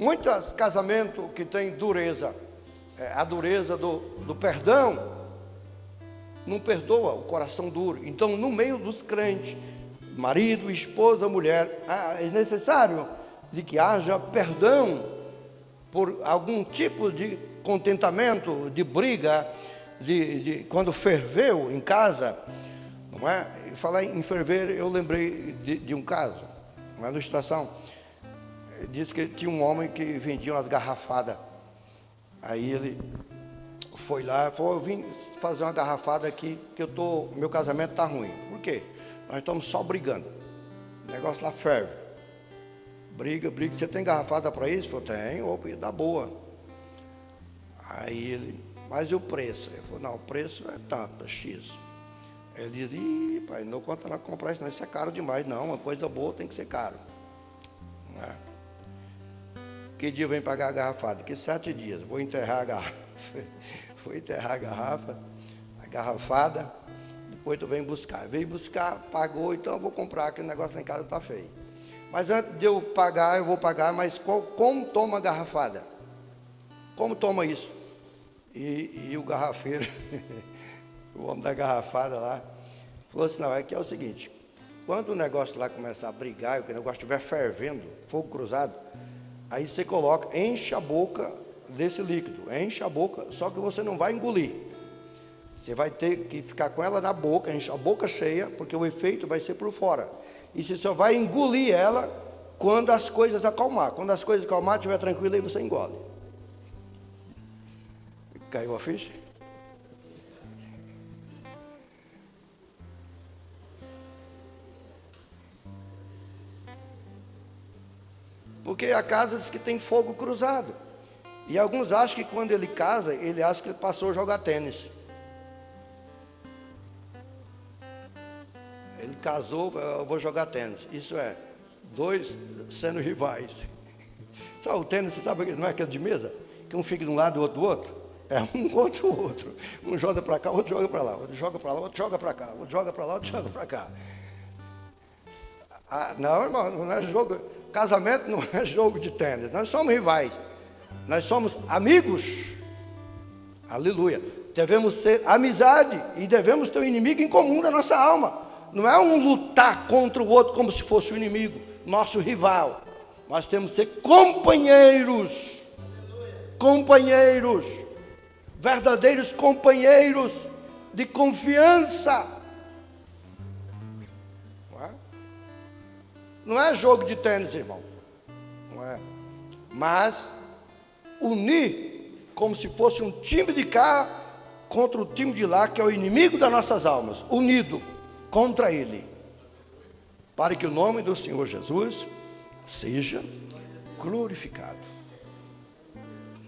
Muitos casamentos que têm dureza, a dureza do perdão, não perdoa o coração duro. Então, no meio dos crentes, marido, esposa, mulher, é necessário de que haja perdão por algum tipo de contentamento, de briga, de quando ferveu em casa, não é? E falar em ferver, eu lembrei de um caso, uma ilustração. Diz que tinha um homem que vendia umas garrafadas. Aí ele foi lá e falou, eu vim fazer uma garrafada aqui, que meu casamento está ruim. Por quê? Nós estamos só brigando. O negócio lá ferve. Briga. Você tem garrafada para isso? Eu falei, tenho, opa, dá boa. Aí ele, mas e o preço? Ele falou, não, o preço é tanto, é X. Ele disse, ih, pai, não conta não comprar isso, não, isso é caro demais. Não, uma coisa boa tem que ser caro. Não é? Que dia vem pagar a garrafada? Que 7 dias, vou enterrar a garrafa. vou enterrar a garrafada, depois tu vem buscar. Veio buscar, pagou, então eu vou comprar, aquele negócio lá em casa está feio. Mas antes de eu pagar, eu vou pagar, mas como toma a garrafada? Como toma isso? E o garrafeiro, o homem da garrafada lá, falou assim, não, é que é o seguinte, quando o negócio lá começar a brigar, o negócio estiver fervendo, fogo cruzado, aí você coloca, enche a boca desse líquido, enche a boca, só que você não vai engolir. Você vai ter que ficar com ela na boca, enche a boca cheia, porque o efeito vai ser por fora. E você só vai engolir ela quando as coisas acalmar. Quando as coisas acalmar, estiver tranquilo, aí você engole. Caiu a ficha? Porque há casas que tem fogo cruzado. E alguns acham que quando ele casa, ele acha que ele passou a jogar tênis. Ele casou, eu vou jogar tênis. Isso é, dois sendo rivais. Só o tênis, você sabe, não é aquele de mesa? Que um fica de um lado e o outro do outro? É um contra o outro. Um joga para cá, outro joga para lá. Outro joga para lá, outro joga para cá. Outro joga para lá, outro joga para cá. Não, irmão, não é jogo. Casamento não é jogo de tênis. Nós somos rivais. Nós somos amigos. Aleluia. Devemos ser amizade e devemos ter um inimigo em comum da nossa alma. Não é um lutar contra o outro como se fosse o inimigo, nosso rival. Nós temos que ser companheiros. Companheiros. Verdadeiros companheiros de confiança. Não é jogo de tênis, irmão. Não é. Mas unir como se fosse um time de cá contra o time de lá, que é o inimigo das nossas almas. Unido contra ele. Para que o nome do Senhor Jesus seja glorificado.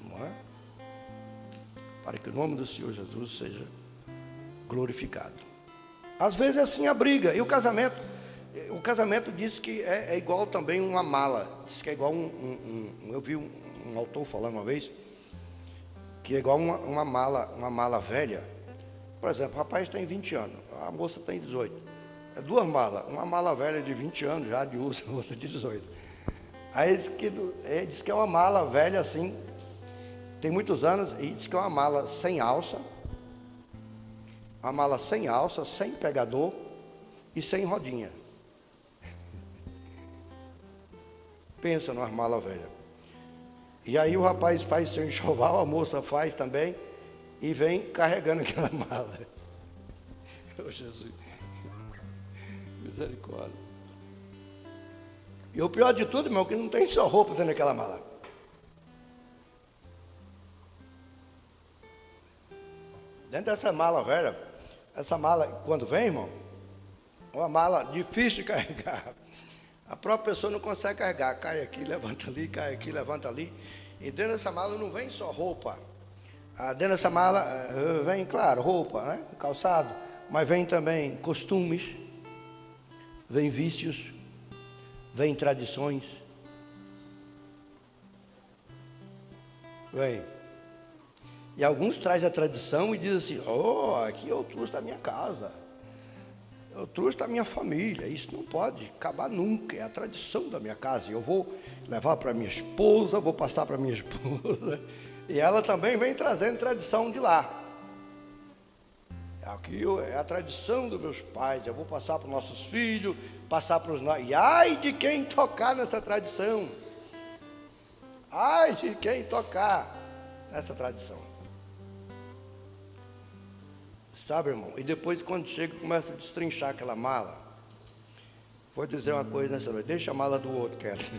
Não é? Para que o nome do Senhor Jesus seja glorificado. Às vezes é assim a briga. E o casamento? O casamento diz que é igual também uma mala. Diz que é igual eu vi um autor falando uma vez, que é igual uma mala velha. Por exemplo, o rapaz tem 20 anos, a moça tem 18. É duas malas, uma mala velha de 20 anos já de uso, outra de 18. Aí diz que é uma mala velha assim, tem muitos anos, e diz que é uma mala sem alça, sem pegador e sem rodinha. Pensa numa mala velha. E aí o rapaz faz seu enxoval, a moça faz também, e vem carregando aquela mala. Oh, Jesus. Misericórdia. E o pior de tudo, irmão, que não tem só roupa dentro daquela mala. Dentro dessa mala velha, essa mala, quando vem, irmão, uma mala difícil de carregar. A própria pessoa não consegue carregar, cai aqui, levanta ali, cai aqui, levanta ali. E dentro dessa mala não vem só roupa. Dentro dessa mala vem, claro, roupa, né? Calçado, mas vem também costumes, vem vícios, vem tradições. Vem. E alguns trazem a tradição e dizem assim, aqui eu trouxe da minha casa. Eu trouxe da minha família, isso não pode acabar nunca, é a tradição da minha casa. Eu vou levar para minha esposa, vou passar para minha esposa, e ela também vem trazendo tradição de lá. Aqui é a tradição dos meus pais, eu vou passar para os nossos filhos, passar para os nossos... E ai de quem tocar nessa tradição, ai de quem tocar nessa tradição. Sabe, irmão? E depois, quando chega, começa a destrinchar aquela mala. Vou dizer uma coisa nessa noite, deixa a mala do outro quieto.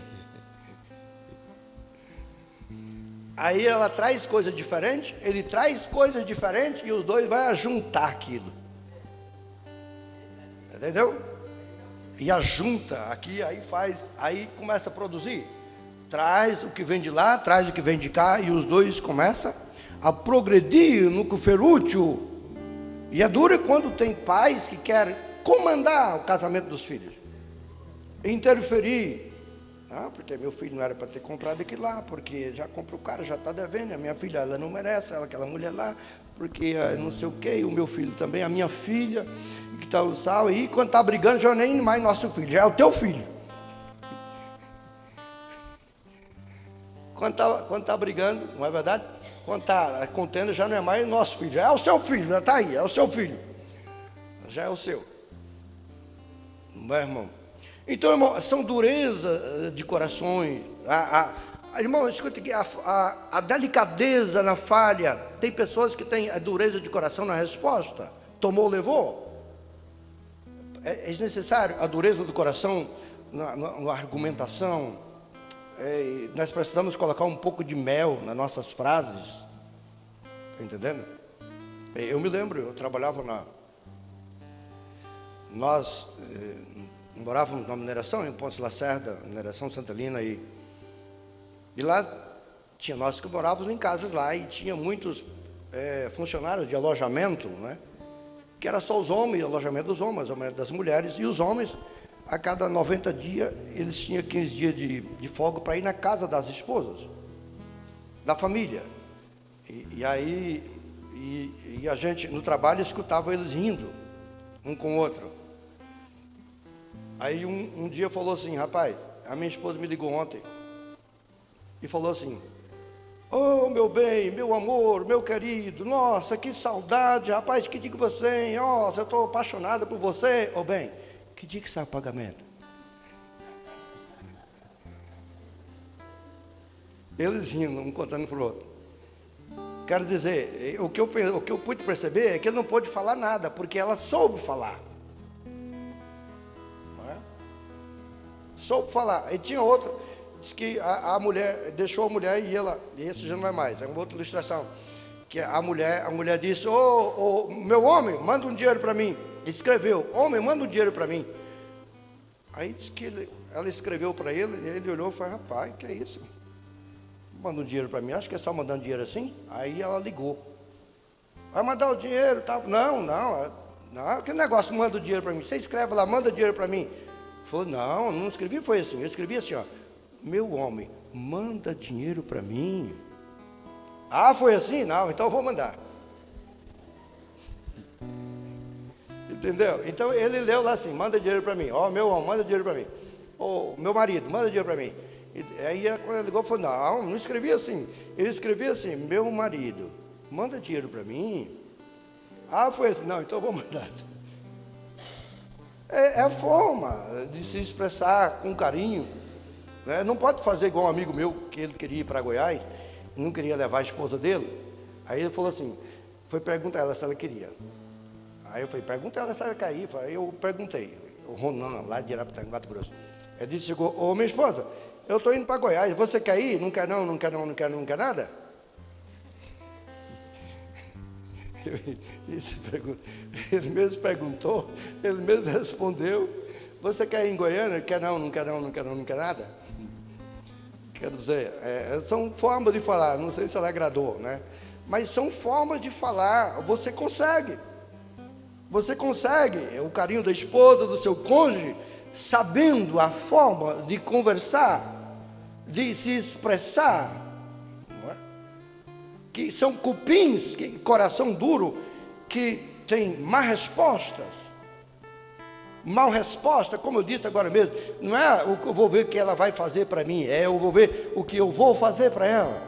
Aí ela traz coisa diferente, ele traz coisas diferentes e os dois vão juntar aquilo. Entendeu? E a junta aqui, aí começa a produzir. Traz o que vem de lá, traz o que vem de cá e os dois começam a progredir no que for útil. E é duro quando tem pais que querem comandar o casamento dos filhos, interferir, Ah, porque meu filho não era para ter comprado aquilo lá, porque já comprou o cara, já está devendo, a minha filha, ela não merece, aquela mulher lá, porque não sei o quê, o meu filho também, a minha filha, que tal, e quando está brigando, já nem mais nosso filho, já é o teu filho. Quando está brigando, não é verdade? Quando está contendo, já não é mais nosso filho, já é o seu filho, já está aí, é o seu filho, já é o seu. Meu irmão. Então, irmão, são dureza de corações. Irmão, escuta aqui, a delicadeza na falha. Tem pessoas que têm a dureza de coração na resposta. Tomou, levou. É necessário a dureza do coração na argumentação. Nós precisamos colocar um pouco de mel nas nossas frases. Está entendendo? Eu me lembro, eu trabalhava nós morávamos na mineração, em Pontes Lacerda, mineração Santa Lina, e lá tinha nós que morávamos em casas lá, e tinha muitos funcionários de alojamento, né? Que era só os homens, alojamento dos homens, alojamento das mulheres, e os homens, a cada 90 dias, eles tinham 15 dias de folga para ir na casa das esposas, da família. E aí, a gente, no trabalho, escutava eles rindo, um com o outro. Aí um dia falou assim, rapaz, a minha esposa me ligou ontem e falou assim, oh, meu bem, meu amor, meu querido, nossa, que saudade, rapaz, que dia que você, hein? Nossa, eu estou apaixonada por você. Ô, bem, que dia que sai o pagamento? Eles rindo, um contando para o outro. Quero dizer, o que eu pude perceber é que ele não pôde falar nada, porque ela soube falar. Soube falar. E tinha outro, disse que a mulher, deixou a mulher e esse já não é mais, é uma outra ilustração. Que a mulher disse, meu homem, manda um dinheiro para mim. Escreveu, homem, manda um dinheiro para mim. Aí disse que ela escreveu para ele olhou e falou, rapaz, que é isso? Manda um dinheiro para mim, acho que é só mandando dinheiro assim. Aí ela ligou. Vai mandar o dinheiro, tá? Não, que negócio, manda o dinheiro para mim. Você escreve lá, manda dinheiro para mim. Falou, não escrevi, foi assim. Eu escrevi assim, ó, meu homem, manda dinheiro para mim. Ah, foi assim? Não, então eu vou mandar. Entendeu? Então ele leu lá assim, manda dinheiro para mim. Ó, meu homem, manda dinheiro para mim. Ô, meu marido, manda dinheiro para mim. E aí quando ele ligou, falou, não escrevi assim. Eu escrevi assim, meu marido, manda dinheiro para mim. Ah, foi assim, não, então eu vou mandar. É a forma de se expressar com carinho, né? Não pode fazer igual um amigo meu, que ele queria ir para Goiás, não queria levar a esposa dele. Aí ele falou assim, foi perguntar ela se ela queria. Aí eu falei, pergunta ela se ela quer ir. Aí eu perguntei, o Ronan, lá de Arapitanga, Mato Grosso. Ele disse, chegou, ô minha esposa, eu estou indo para Goiás, você quer ir? Não quer não, não quer não, não quer não, não quer nada? Ele mesmo perguntou, ele mesmo respondeu, você quer ir em Goiânia? Quer não, não quer não, não quer não, não quer nada? Quer dizer, são formas de falar, não sei se ela agradou, né? Mas são formas de falar, você consegue o carinho da esposa, do seu cônjuge, sabendo a forma de conversar, de se expressar, que são cupins, coração duro, que tem más respostas. Mal resposta, como eu disse agora mesmo, não é o que eu vou ver que ela vai fazer para mim, eu vou ver o que eu vou fazer para ela.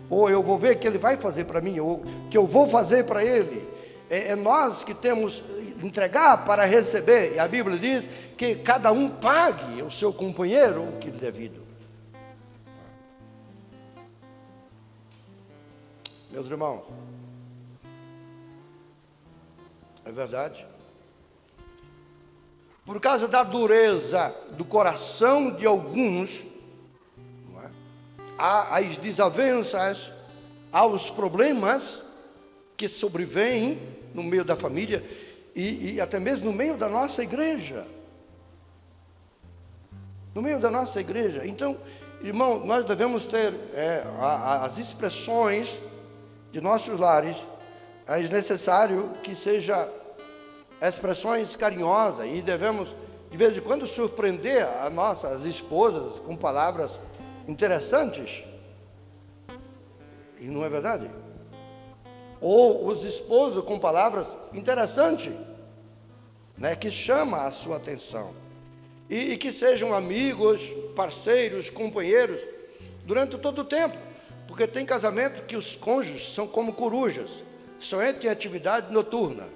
Ou eu vou ver o que ele vai fazer para mim, ou o que eu vou fazer para ele. É nós que temos entregar para receber, e a Bíblia diz que cada um pague ao seu companheiro o que lhe é devido. Meus irmãos, é verdade. Por causa da dureza do coração de alguns, às desavenças, aos problemas que sobrevêm no meio da família e até mesmo no meio da nossa igreja. No meio da nossa igreja. Então, irmão, nós devemos ter as expressões de nossos lares, é necessário que seja expressões carinhosas e devemos de vez em quando, surpreender as nossas esposas com palavras interessantes. E não é verdade? Ou os esposos com palavras interessantes, né, que chamam a sua atenção. E que sejam amigos, parceiros, companheiros, durante todo o tempo. Porque tem casamento que os cônjuges são como corujas, só entram em atividade noturna.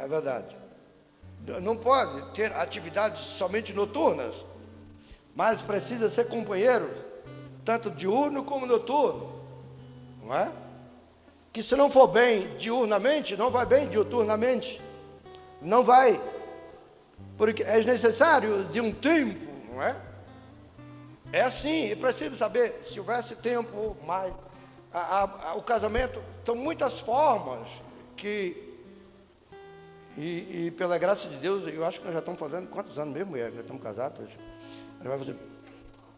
É verdade. Não pode ter atividades somente noturnas, mas precisa ser companheiro, tanto diurno como noturno, não é? Que se não for bem diurnamente, não vai bem diuturnamente, não vai, porque é necessário de um tempo, não é? É assim, e precisa saber, se houvesse tempo mais, o casamento, são muitas formas que, e pela graça de Deus, eu acho que nós já estamos fazendo, quantos anos mesmo, mulher? Já estamos casados hoje? Nós vamos fazer,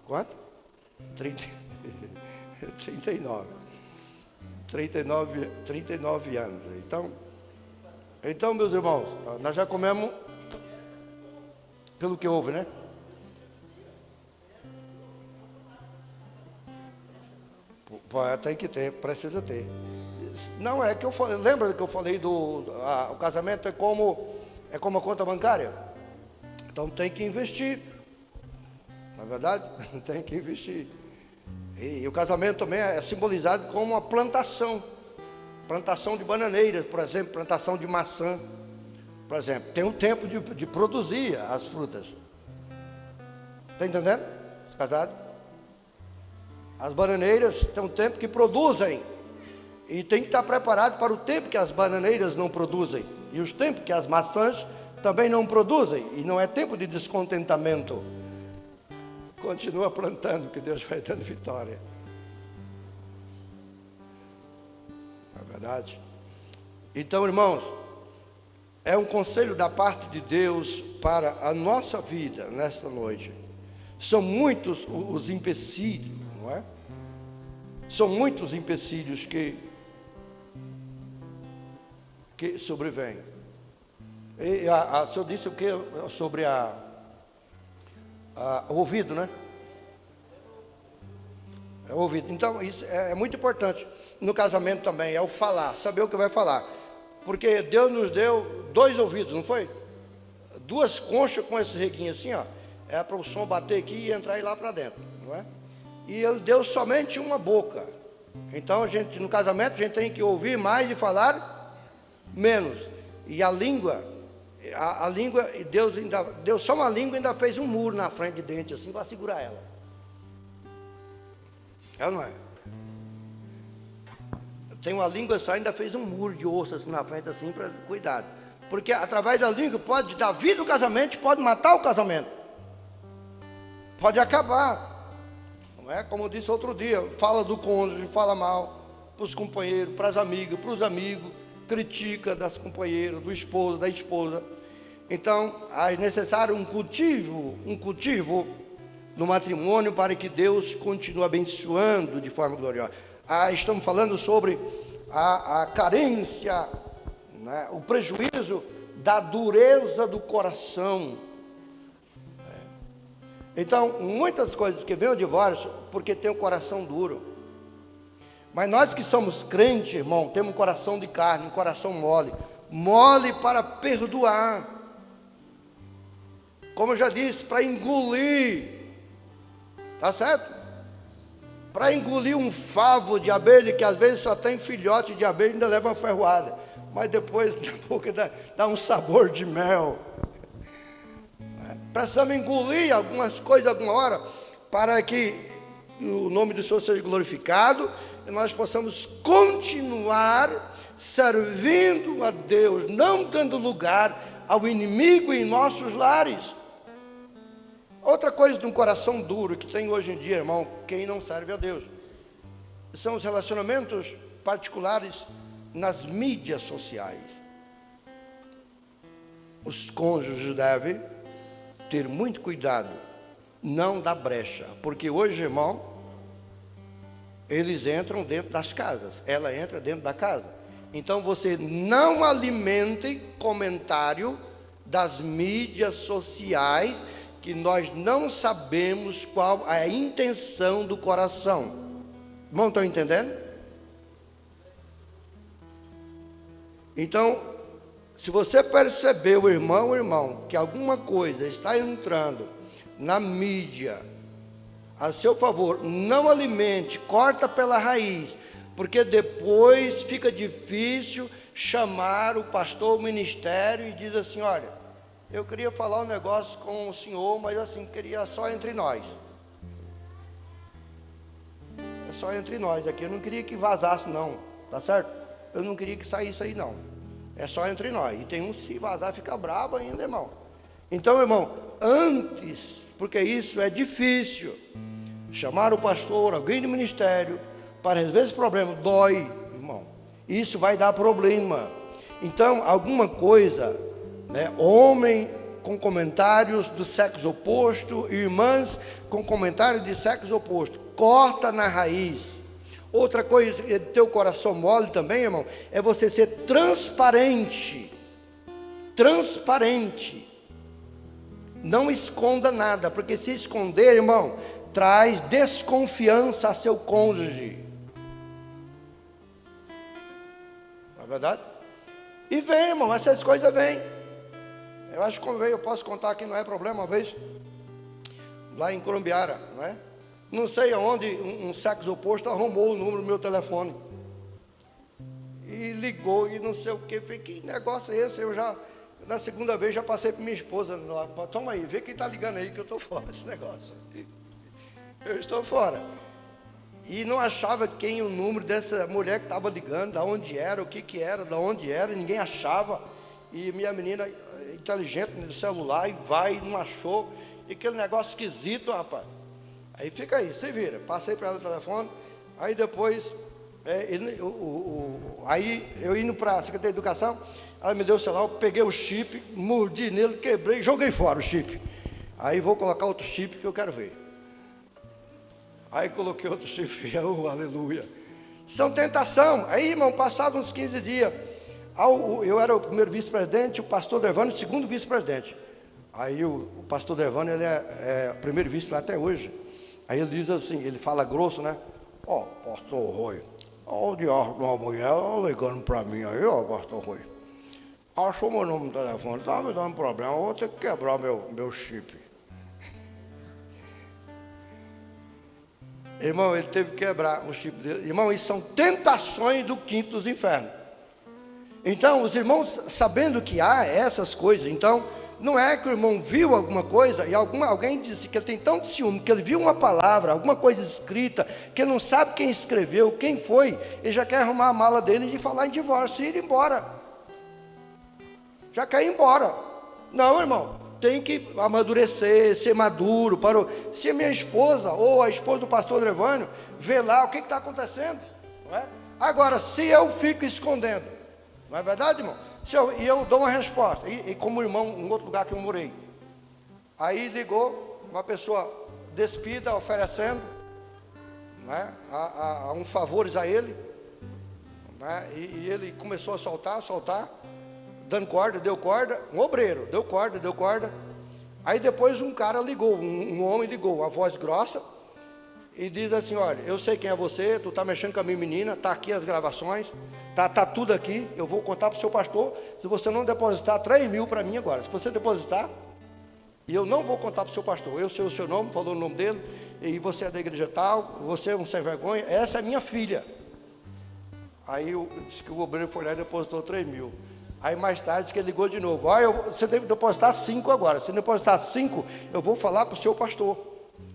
quanto? 39 anos. Então, meus irmãos, nós já comemos, pelo que houve, né? Tem que ter, precisa ter. Não é que eu falei, lembra que eu falei o casamento é como a conta bancária? Então tem que investir, não é verdade? Tem que investir. E o casamento também é simbolizado como uma plantação de bananeiras, por exemplo, plantação de maçã, por exemplo. Tem um tempo de produzir as frutas. Está entendendo? Os casados? As bananeiras têm um tempo que produzem, e tem que estar preparado para o tempo que as bananeiras não produzem, e os tempos que as maçãs também não produzem, e não é tempo de descontentamento. Continua plantando, que Deus vai dando vitória. Não é verdade? Então, irmãos, é um conselho da parte de Deus para a nossa vida nesta noite. São muitos os empecilhos, não é? São muitos empecilhos que sobrevêm. E o senhor disse o que sobre o ouvido, né? É o ouvido. Então, isso é muito importante. No casamento também, é o falar, saber o que vai falar. Porque Deus nos deu 2 ouvidos, não foi? 2 conchas com esse reguinho assim, ó. É para o som bater aqui e entrar e lá para dentro, não é? E Ele deu somente uma boca. Então, no casamento, a gente tem que ouvir mais e falar menos. E a língua, Deus ainda deu só uma língua e ainda fez um muro na frente de dente, assim, para segurar ela. É ou não é? Tem uma língua só, ainda fez um muro de osso assim na frente, assim, para cuidado. Porque através da língua pode dar vida ao casamento, pode matar o casamento. Pode acabar. Não é? Como eu disse outro dia, fala do cônjuge, fala mal para os companheiros, para as amigas, para os amigos, critica das companheiras, do esposo, da esposa. Então, é necessário um cultivo no matrimônio para que Deus continue abençoando de forma gloriosa. Estamos falando sobre a carência, né, o prejuízo da dureza do coração. Então, muitas coisas que vêm o divórcio, porque tem o coração duro. Mas nós que somos crentes, irmão, temos um coração de carne, um coração mole para perdoar. Como eu já disse, para engolir, tá certo? Para engolir um favo de abelha, que às vezes só tem filhote de abelha e ainda leva uma ferroada. Mas depois, daqui a pouco, dá um sabor de mel. Precisamos engolir algumas coisas alguma hora, para que o nome do Senhor seja glorificado, e nós possamos continuar servindo a Deus, não dando lugar ao inimigo em nossos lares. Outra coisa de um coração duro que tem hoje em dia, irmão, quem não serve a Deus, são os relacionamentos particulares nas mídias sociais. Os cônjuges devem ter muito cuidado, não dar brecha, porque hoje, irmão, eles entram dentro das casas, ela entra dentro da casa. Então você não alimente comentário das mídias sociais, que nós não sabemos qual é a intenção do coração. Irmão, estão entendendo? Então, se você percebeu, irmão, que alguma coisa está entrando na mídia a seu favor, não alimente, corta pela raiz, porque depois fica difícil chamar o pastor, o ministério, e diz assim: olha, eu queria falar um negócio com o senhor, mas assim, queria só entre nós. É só entre nós aqui, eu não queria que vazasse não, tá certo? Eu não queria que saísse aí não. É só entre nós. E tem uns que se vazar fica bravo ainda, irmão. Então, irmão, antes, porque isso é difícil, chamar o pastor, alguém do ministério, para resolver esse problema, dói, irmão. Isso vai dar problema. Então, alguma coisa, né, homem com comentários do sexo oposto, irmãs com comentários de sexo oposto, corta na raiz. Outra coisa, teu coração mole também, irmão, é você ser transparente. Transparente. Não esconda nada, porque se esconder, irmão, traz desconfiança a seu cônjuge. Não é verdade? E vem, irmão, essas coisas vêm. Eu acho que quando veio, eu posso contar aqui, não é problema, uma vez, lá em Colombiara, não é? Não sei aonde um sexo oposto arrumou o número do meu telefone. E ligou e não sei o que. Falei, que negócio é esse? Eu já, na segunda vez, já passei para minha esposa. Toma aí, vê quem está ligando aí, que eu estou fora desse negócio. Eu estou fora. E não achava quem o número dessa mulher que estava ligando, da onde era, o que era, da onde era, ninguém achava. E minha menina, inteligente no celular, e vai, não achou. E aquele negócio esquisito, rapaz. Aí fica aí, se vira. Passei para ela o telefone, aí depois, aí eu indo para a Secretaria de Educação, ela me deu o celular, eu peguei o chip, mordi nele, quebrei, joguei fora o chip. Aí vou colocar outro chip que eu quero ver. Aí coloquei outro chip, oh, aleluia. São tentação. Aí, irmão, passados uns 15 dias, eu era o primeiro vice-presidente, o pastor Dervânio, o segundo vice-presidente. Aí o pastor Dervânio, ele é o primeiro vice lá até hoje. Aí ele diz assim, ele fala grosso, né? Ó, pastor Rui, ó o diabo de uma mulher ligando para mim aí, ó, pastor Rui. Achou meu nome no telefone, estava me dando problema, eu vou ter que quebrar meu chip. Irmão, ele teve que quebrar o chip dele. Irmão, isso são tentações do quinto dos infernos. Então, os irmãos, sabendo que há essas coisas, então, não é que o irmão viu alguma coisa e alguém disse que ele tem tanto ciúme, que ele viu uma palavra, alguma coisa escrita, que ele não sabe quem escreveu, quem foi, ele já quer arrumar a mala dele e falar em divórcio e ir embora. Já quer ir embora. Não, irmão, tem que amadurecer, ser maduro. Se a minha esposa ou a esposa do pastor Dervânio vê lá o que está acontecendo, não é? Agora, se eu fico escondendo, não é verdade, irmão? E eu dou uma resposta, e como irmão, em outro lugar que eu morei, aí ligou uma pessoa despida, oferecendo, né, a um favores a ele, né, e ele começou a soltar, dando corda, deu corda, um obreiro, deu corda, aí depois um cara ligou, um homem ligou, uma voz grossa, e diz assim, olha, eu sei quem é você, tu está mexendo com a minha menina, está aqui as gravações, Tá tudo aqui, eu vou contar para o seu pastor, se você não depositar 3 mil para mim agora, se você depositar, e eu não vou contar para o seu pastor, eu sei o seu nome, falou o nome dele, e você é da igreja tal, você é um sem vergonha, essa é minha filha. Aí disse que o obreiro foi lá e depositou 3 mil. Aí mais tarde disse que ele ligou de novo, você deve depositar 5 agora, se depositar 5, eu vou falar para o seu pastor,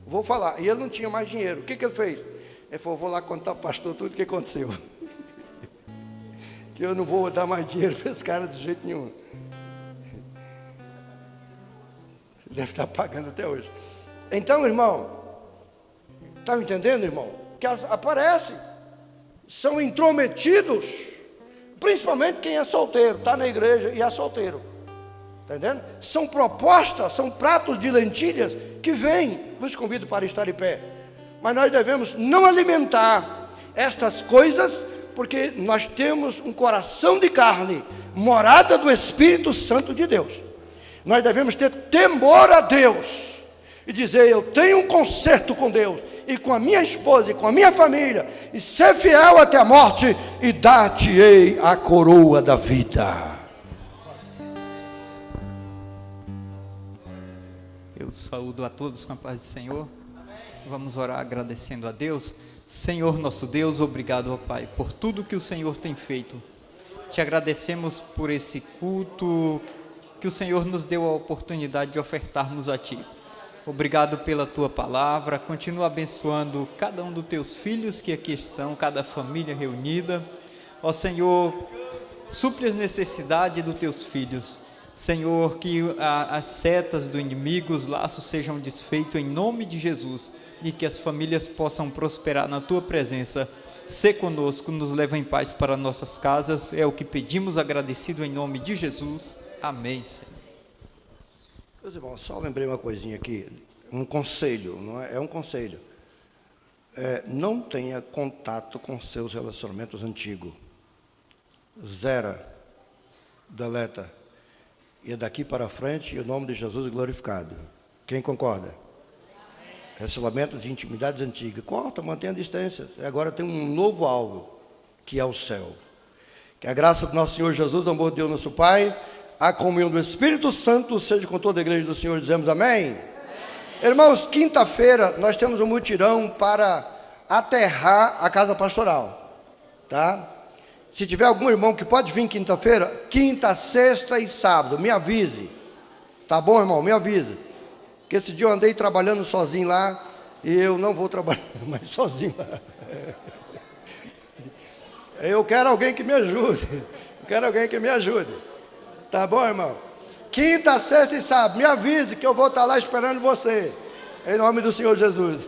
vou falar. E ele não tinha mais dinheiro, o que ele fez? Ele falou, vou lá contar para o pastor tudo o que aconteceu. Que eu não vou dar mais dinheiro para esse cara de jeito nenhum. Deve estar pagando até hoje. Então, irmão, está entendendo, irmão? Que aparece, são intrometidos, principalmente quem é solteiro, está na igreja e é solteiro. Está entendendo? São propostas, são pratos de lentilhas que vêm. Vos convido para estar em pé. Mas nós devemos não alimentar estas coisas porque nós temos um coração de carne, morada do Espírito Santo de Deus. Nós devemos ter temor a Deus e dizer: eu tenho um concerto com Deus e com a minha esposa e com a minha família, e ser fiel até a morte, e dar-te-ei a coroa da vida. Eu saúdo a todos com a paz do Senhor. Vamos orar agradecendo a Deus. Senhor nosso Deus, obrigado, ó Pai, por tudo que o Senhor tem feito. Te agradecemos por esse culto que o Senhor nos deu a oportunidade de ofertarmos a Ti. Obrigado pela Tua palavra. Continua abençoando cada um dos Teus filhos que aqui estão, cada família reunida. Ó Senhor, supre as necessidades dos Teus filhos. Senhor, que as setas do inimigo, os laços sejam desfeitos em nome de Jesus, e que as famílias possam prosperar na Tua presença. Sê conosco, nos leva em paz para nossas casas, é o que pedimos agradecido em nome de Jesus. Amém, Senhor. Meus irmãos, só lembrei uma coisinha aqui, um conselho, não é? É um conselho. Não tenha contato com seus relacionamentos antigos. Zera, deleta. E daqui para frente, o nome de Jesus é glorificado. Quem concorda? Relacionamentos de intimidades antigas. Corta, mantenha a distância. Agora tem um novo alvo, que é o céu. Que a graça do nosso Senhor Jesus, o amor de Deus nosso Pai, a comunhão do Espírito Santo seja com toda a igreja do Senhor. Dizemos amém? Amém. Irmãos, quinta-feira nós temos um mutirão para aterrar a casa pastoral. Tá? Se tiver algum irmão que pode vir quinta-feira, quinta, sexta e sábado, me avise. Tá bom, irmão? Me avise. Porque esse dia eu andei trabalhando sozinho lá, e eu não vou trabalhar mais sozinho lá. Eu quero alguém que me ajude. Eu quero alguém que me ajude. Tá bom, irmão? Quinta, sexta e sábado, me avise que eu vou estar lá esperando você. Em nome do Senhor Jesus.